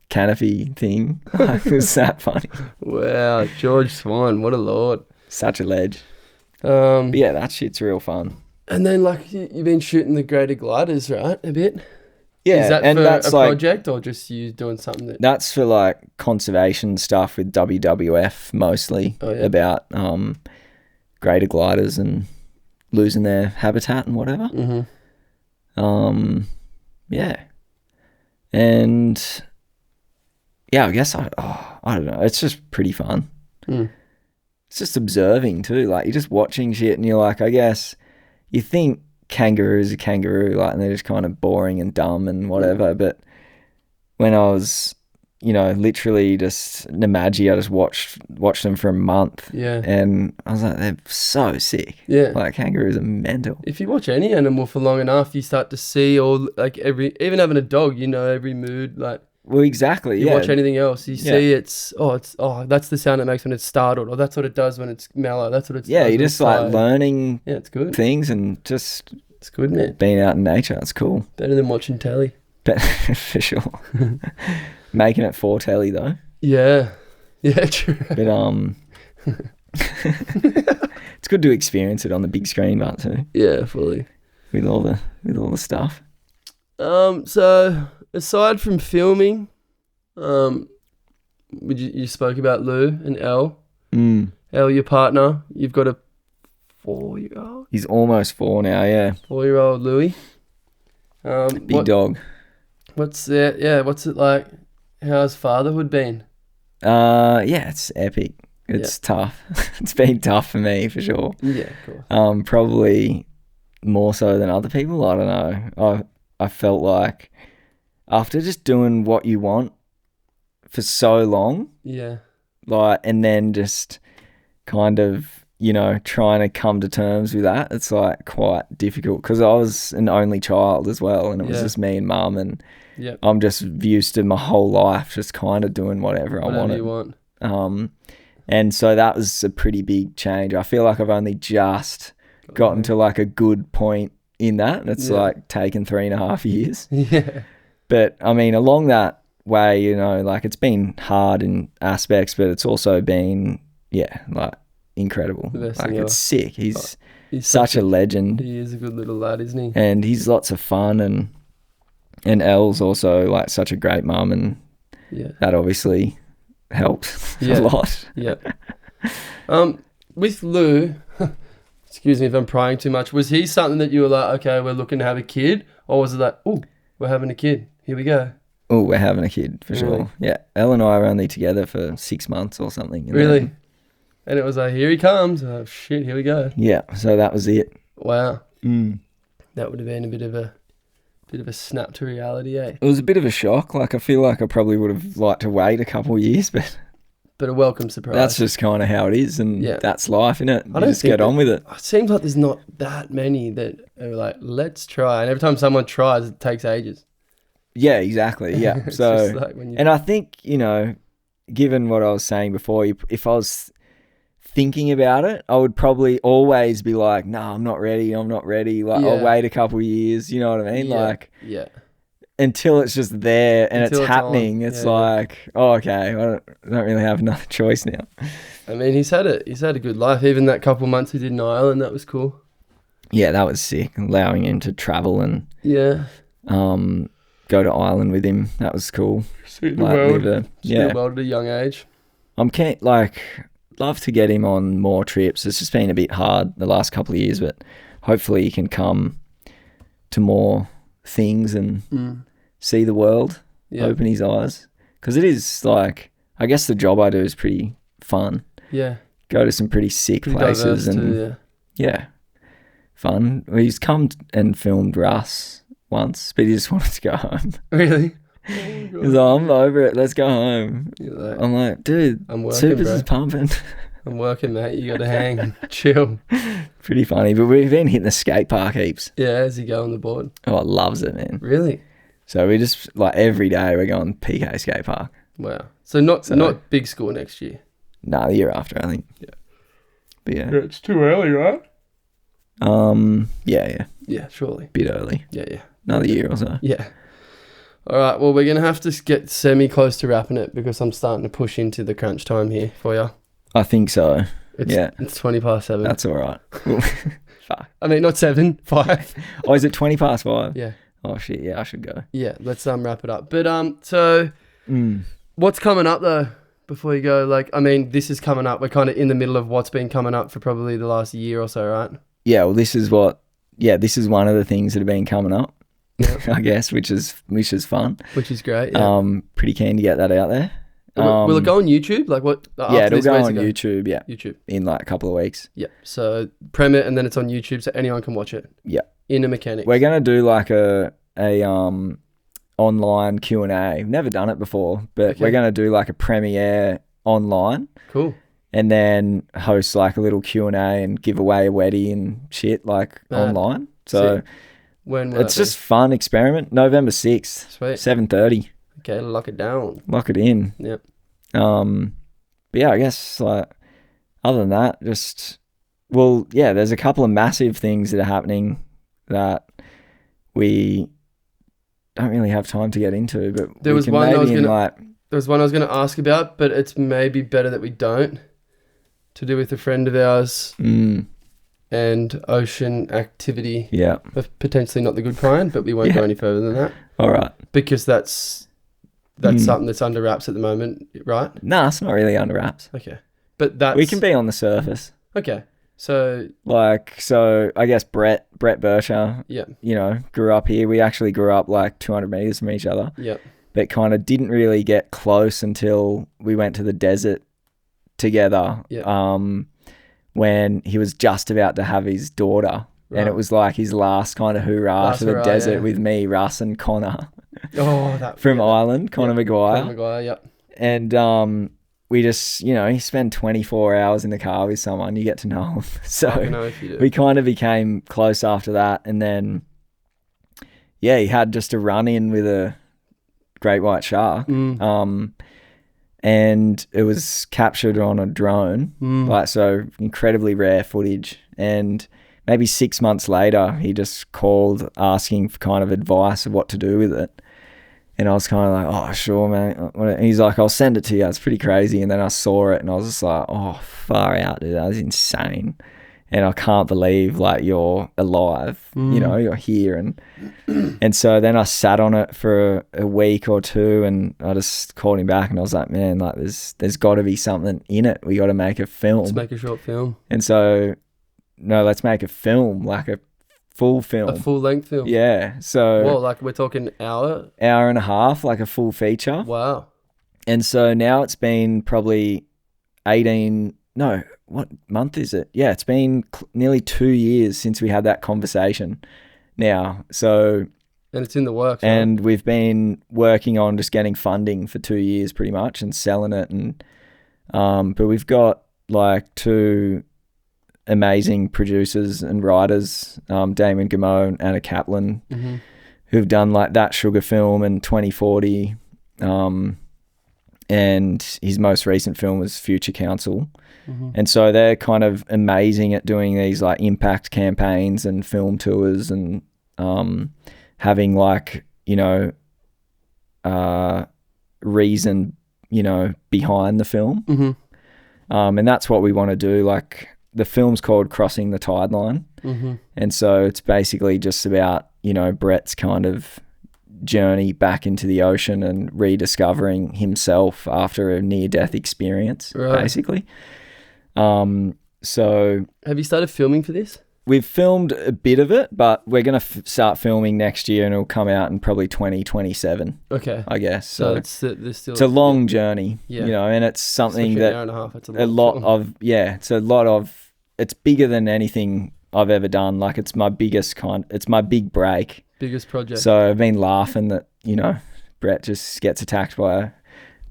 canopy thing. Like, it was that funny. Wow, George Swan, what a lord. Such a ledge. But yeah, that shit's real fun. And then like you've been shooting the greater gliders, right? A bit. Yeah, is that and for that's a like, project or just you doing something that? That's for like conservation stuff with WWF mostly. Oh, yeah. About greater gliders and losing their habitat and whatever. Mm-hmm. Yeah, and yeah, I guess I don't know. It's just pretty fun. It's just observing too. Like you're just watching shit and you're like, I guess you think kangaroo's a kangaroo, like, and they're just kind of boring and dumb and whatever. But when I was, literally just Namaji, I just watched them for a month. Yeah. And I was like, they're so sick. Yeah. Like kangaroos are mental. If you watch any animal for long enough, you start to see all like even having a dog, every mood. Like, well, exactly. you yeah. watch anything else, you see it's that's the sound it makes when it's startled, or that's what it does when it's mellow. That's what it's. Yeah, you're just like learning. Yeah, it's good. Things and just it's good, man. Being out in nature, it's cool. Better than watching telly. For sure. Making it for telly though. Yeah. Yeah, true. But it's good to experience it on the big screen, but too. Yeah, fully. With all the stuff. So aside from filming, you spoke about Lou and Elle. Elle, your partner. You've got a 4-year-old. He's almost 4 now. Yeah. 4-year-old Louis. Big dog. What's it? Yeah. What's it like? How's fatherhood been? Yeah, it's epic. It's tough. It's been tough for me for sure. Yeah, of course. Probably more so than other people. I don't know. I felt like after just doing what you want for so long, and then just kind of, trying to come to terms with that, it's like quite difficult because I was an only child as well, and it was just me and mum, and I'm just used to my whole life just kind of doing whatever I wanted. You want. And so that was a pretty big change. I feel like I've only just gotten to like a good point in that, and it's like taken 3.5 years. Yeah. But I mean, along that way, like it's been hard in aspects, but it's also been, like incredible. Like it's sick. He's such a legend. He is a good little lad, isn't he? And he's lots of fun, and Elle's also like such a great mum, and that obviously helps a lot. Yeah. With Lou, excuse me if I'm prying too much, was he something that you were like, okay, we're looking to have a kid? Or was it like, oh, we're having a kid, here we go? Oh, we're having a kid, for sure. Yeah. Elle and I were only together for 6 months or something. Really? And it was like, here he comes. Oh, shit, here we go. Yeah, so that was it. Wow. That would have been a bit of a snap to reality, eh? It was a bit of a shock. Like, I feel like I probably would have liked to wait a couple of years, but a welcome surprise. That's just kind of how it is, and that's life, innit? You just get on with it. It seems like there's not that many that are like, let's try. And every time someone tries, it takes ages. Yeah, exactly. Yeah. So, like and I think, given what I was saying before, if I was thinking about it, I would probably always be like, no, I'm not ready. Like, I'll wait a couple of years. You know what I mean? Yeah. Until it's just there and it's happening. It's like, oh, okay, I don't really have another choice now. I mean, he's had a good life. Even that couple of months he did in Ireland, that was cool. Yeah, that was sick. Allowing him to travel and go to Ireland with him. That was cool. See the world. See the world at a young age. I'm love to get him on more trips. It's just been a bit hard the last couple of years, but hopefully he can come to more things and see the world, open his eyes. Because it is like, I guess the job I do is pretty fun. Yeah. Go to some pretty sick places and Yeah, fun. He's come and filmed Russ once, but he just wanted to go home. Really? He's like, I'm over it. Let's go home. Like, I'm like, dude, I'm working, Supers bro. is pumping. I'm working, mate. You got to hang. Chill. Pretty funny, but we've been hitting the skate park heaps. Yeah, as you go on the board. Oh, I loves it, man. Really? So we just, like, every day we're going PK skate park. Wow. So not big school next year. Nah, the year after, I think. Yeah. But yeah. It's too early, right? Yeah. Yeah, surely. Bit early. Yeah. Another year or so. Yeah. All right. Well, we're going to have to get semi-close to wrapping it because I'm starting to push into the crunch time here for you. I think so. It's 20 past 7. That's all right. Fuck. I mean, not 7, 5. Oh, is it 20 past 5? Yeah. Oh, shit. Yeah, I should go. Yeah, let's wrap it up. But so what's coming up though before you go? Like, I mean, this is coming up. We're kind of in the middle of what's been coming up for probably the last year or so, right? Yeah, well, this is one of the things that have been coming up, I guess, which is fun. Which is great. Yeah. Pretty keen to get that out there. Will it go on YouTube? Like what? Yeah, it'll go on YouTube. Yeah, YouTube in like a couple of weeks. Yeah. So premiere and then it's on YouTube, so anyone can watch it. Yeah. Inner Mechanics. We're gonna do like a online Q&A. We've never done it before, but we're gonna do like a premiere online. Cool. And then host like a little Q&A and give away a wedding and shit like online. So when it's just fun experiment. November 6th. Sweet. 7:30. Okay, lock it down. Lock it in. Yep. But yeah, I guess like other than that, there's a couple of massive things that are happening that we don't really have time to get into, but there was one I was going to ask about, but it's maybe better that we don't. To do with a friend of ours and ocean activity. Yeah. But potentially not the good kind, but we won't go any further than that. All right. Because that's something that's under wraps at the moment, right? Nah, it's not really under wraps. Okay. But we can be on the surface. Okay. So I guess Brett Bersher, grew up here. We actually grew up like 200 meters from each other. Yep. But kind of didn't really get close until we went to the desert together. Yep. When he was just about to have his daughter. Right. And it was like his last kind of hoorah to the desert with me, Russ and Connor. Oh, that from Ireland, Connor Maguire. Connor Maguire, yep. And we just, you spend 24 hours in the car with someone, you get to know them. So we kind of became close after that. And then, he had just a run in with a great white shark. And it was captured on a drone, so incredibly rare footage. And maybe 6 months later, he just called asking for kind of advice of what to do with it. And I was kind of like, oh, sure, mate. And he's like, I'll send it to you. It's pretty crazy. And then I saw it and I was just like, oh, far out, dude. That was insane. And I can't believe like you're alive, you're here. And so then I sat on it for a week or two and I just called him back and I was like, man, like there's got to be something in it. We got to make a film. Let's make a short film. And so, no, let's make a film, like a full film. A full length film? Yeah. So. Well, like we're talking hour and a half, like a full feature. Wow. And so now it's been probably what month is it? Yeah, it's been nearly 2 years since we had that conversation now. So, and it's in the works. And we've been working on just getting funding for 2 years pretty much and selling it. And, but we've got like 2 amazing producers and writers, Damon Gameau and Anna Kaplan, who've done like That Sugar film and 2040. And his most recent film was Future Council. And so they're kind of amazing at doing these like impact campaigns and film tours and having like, reason, behind the film. And that's what we want to do. Like the film's called Crossing the Tide Line. And so it's basically just about, Brett's kind of journey back into the ocean and rediscovering himself after a near-death experience, basically. So have you started filming for this? We've filmed a bit of it, but we're going to start filming next year and it'll come out in probably 2027. Okay. I guess. So it's a long journey, and it's something that an hour and a half, it's it's a lot of it's bigger than anything I've ever done. Like it's my it's my big break. Biggest project. So I've been laughing that, you know, Brett just gets attacked by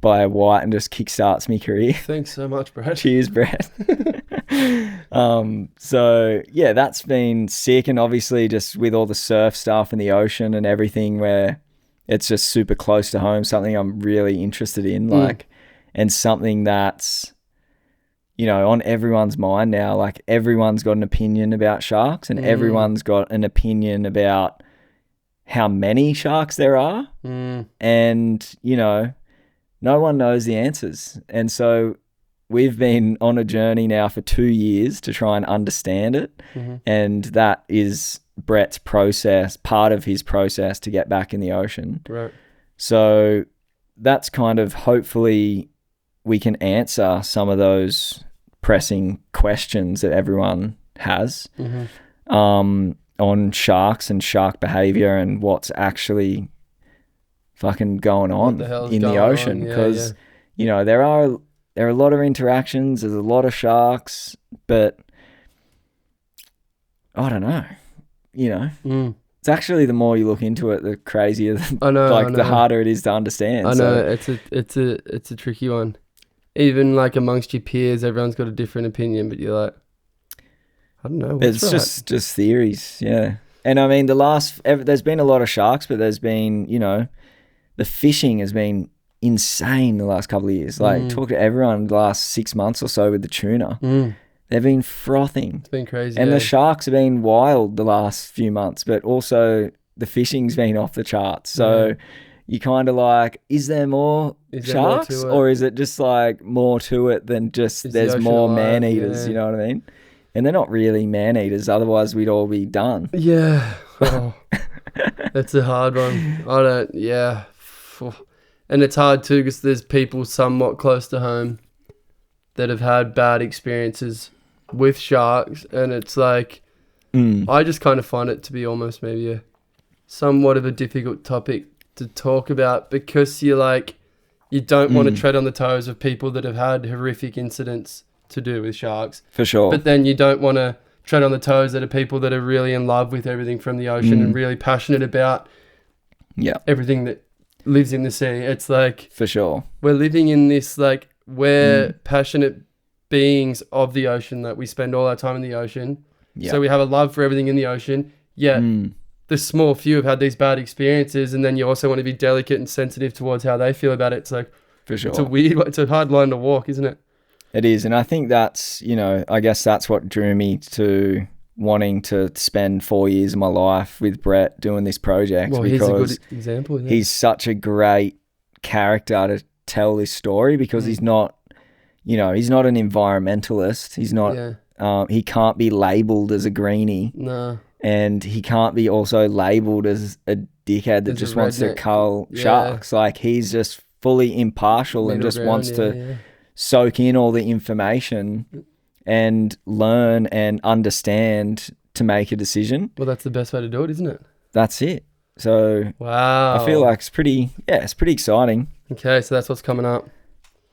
a white and just kickstarts me career. Thanks so much, Brett. Cheers, Brett. So yeah, that's been sick. And obviously just with all the surf stuff and the ocean and everything, where it's just super close to home, something I'm really interested in, like, and something that's, you know, on everyone's mind now. Like everyone's got an opinion about sharks, and everyone's got an opinion about how many sharks there are. And, you know, no one knows the answers. And so we've been on a journey now for 2 years to try and understand it. And that is Brett's process, part of his process to get back in the ocean. Right. So that's kind of, hopefully we can answer some of those pressing questions that everyone has on sharks and shark behavior and what's actually fucking going on in the ocean. Because, you know, there are a lot of interactions, there's a lot of sharks, but I don't know, you know. It's actually, the more you look into it, the crazier, the harder it is to understand. I know, it's a tricky one. Even like amongst your peers, everyone's got a different opinion, but you're like, I don't know. It's right? just theories, yeah. And I mean, there's been a lot of sharks, but there's been, you know, the fishing has been insane the last couple of years. Like, talk to everyone the last 6 months or so with the tuna. They've been frothing. It's been crazy. And the sharks have been wild the last few months, but also the fishing's been off the charts. So you kind of like, is there more sharks, or is it just like more to it than just there's more man eaters? You know what I mean? And they're not really man eaters, otherwise we'd all be done. Yeah. Oh, that's a hard one. And it's hard too, because there's people somewhat close to home that have had bad experiences with sharks, and it's like, I just kind of find it to be almost maybe somewhat of a difficult topic to talk about, because you're like, you don't want to tread on the toes of people that have had horrific incidents to do with sharks. For sure. But then you don't want to tread on the toes of people that are really in love with everything from the ocean and really passionate about everything that lives in the sea. It's like, for sure, we're living in this, like, we're passionate beings of the ocean, that we spend all our time in the ocean. So we have a love for everything in the ocean, yet the small few have had these bad experiences, and then you also want to be delicate and sensitive towards how they feel about it. It's like, for sure, it's a hard line to walk, isn't it? It is. And I think that's, you know, I guess that's what drew me to wanting to spend 4 years of my life with Brett doing this project. Well, he's a good example. Isn't he's such a great character to tell this story, because he's not, you know, he's not an environmentalist. He's not, he can't be labelled as a greenie. No. And he can't be also labelled as a dickhead that just wants to cull sharks. Like, he's just fully impartial and just wants to soak in all the information and learn and understand to make a decision. Well, that's the best way to do it, isn't it? That's it. So wow, I feel like it's pretty exciting. Okay, so that's what's coming up.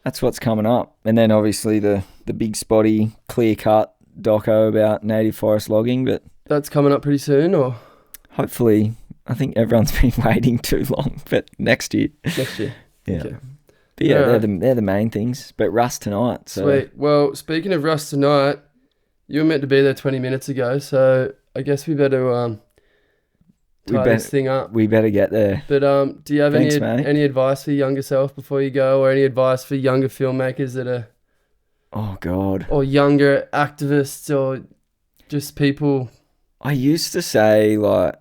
That's what's coming up. And then obviously the big spotty, clear-cut doco about native forest logging, but that's coming up pretty soon, or? Hopefully. I think everyone's been waiting too long, but next year. Next year. Yeah. Okay. But yeah, they're the main things. But Rust tonight. So. Sweet. Well, speaking of Rust tonight, you were meant to be there 20 minutes ago, so I guess we better tie this thing up. We better get there. But do you have any advice for your younger self before you go, or any advice for younger filmmakers that are... Oh, God. Or younger activists, or just people... I used to say, like,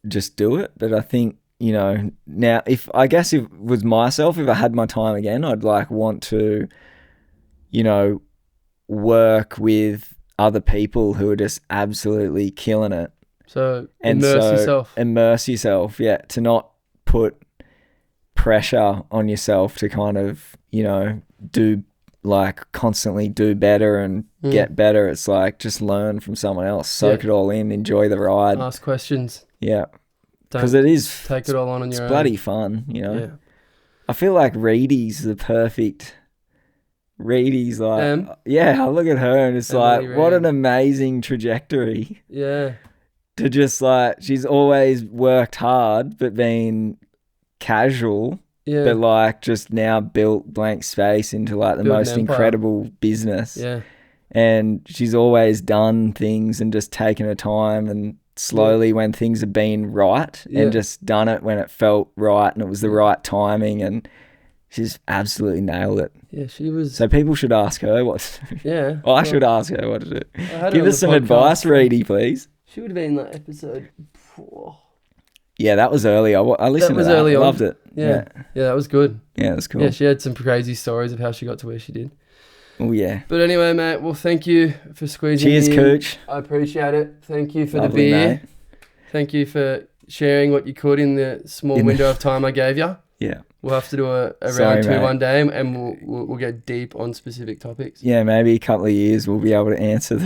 just do it, but I think, you know, now, if it was myself, if I had my time again, I'd like want to, you know, work with other people who are just absolutely killing it. So yourself. Immerse yourself, yeah, to not put pressure on yourself to kind of, you know, constantly do better and get better. It's like, just learn from someone else, soak it all in, enjoy the ride. Ask questions. Yeah. Because it is... Take it all on your own. It's bloody fun, you know. Yeah. I feel like Reedy's the perfect Reedy's like, Em? yeah, I look at her and it's Emily like, what Reed. an amazing trajectory Yeah. to just like, she's always worked hard, but been casual, Yeah. but like just now built Blank Space into like the Built an most empire. incredible business. Yeah. And she's always done things and just taken her time and slowly when things have been right Yeah. and just done it when it felt right and it was the right timing, and she's absolutely nailed it. Yeah, she was. So people should ask her what to do. Yeah. Well, I should ask her what to do. I had her Give on us the some podcast. advice, Reedy, please. She would have been like episode. Yeah, that was early. I listened was to that. early I on. loved it. Yeah. Yeah, that was good. Yeah, it was cool. Yeah, she had some crazy stories of how she got to where she did. Oh, yeah. But anyway, mate, well, thank you for squeezing Cheers, me in. Cooch. I appreciate it. Thank you for Lovely, the beer. mate. Thank you for sharing what you could in the small window of time I gave you. Yeah. We'll have to do a Sorry, round two mate. one day, and we'll get deep on specific topics. Yeah, maybe a couple of years we'll be able to answer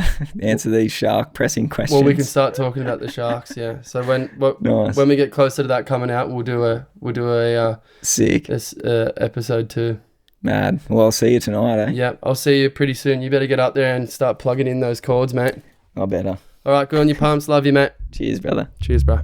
these shark pressing questions. Well, we can start talking about the sharks. Yeah. So Nice. when we get closer to that coming out, we'll do a Sick. this episode 2. Mad. Well, I'll see you tonight, eh? Yeah, I'll see you pretty soon. You better get up there and start plugging in those chords, mate. I better. All right, good on your pumps. Love you, mate. Cheers, brother. Cheers, bro.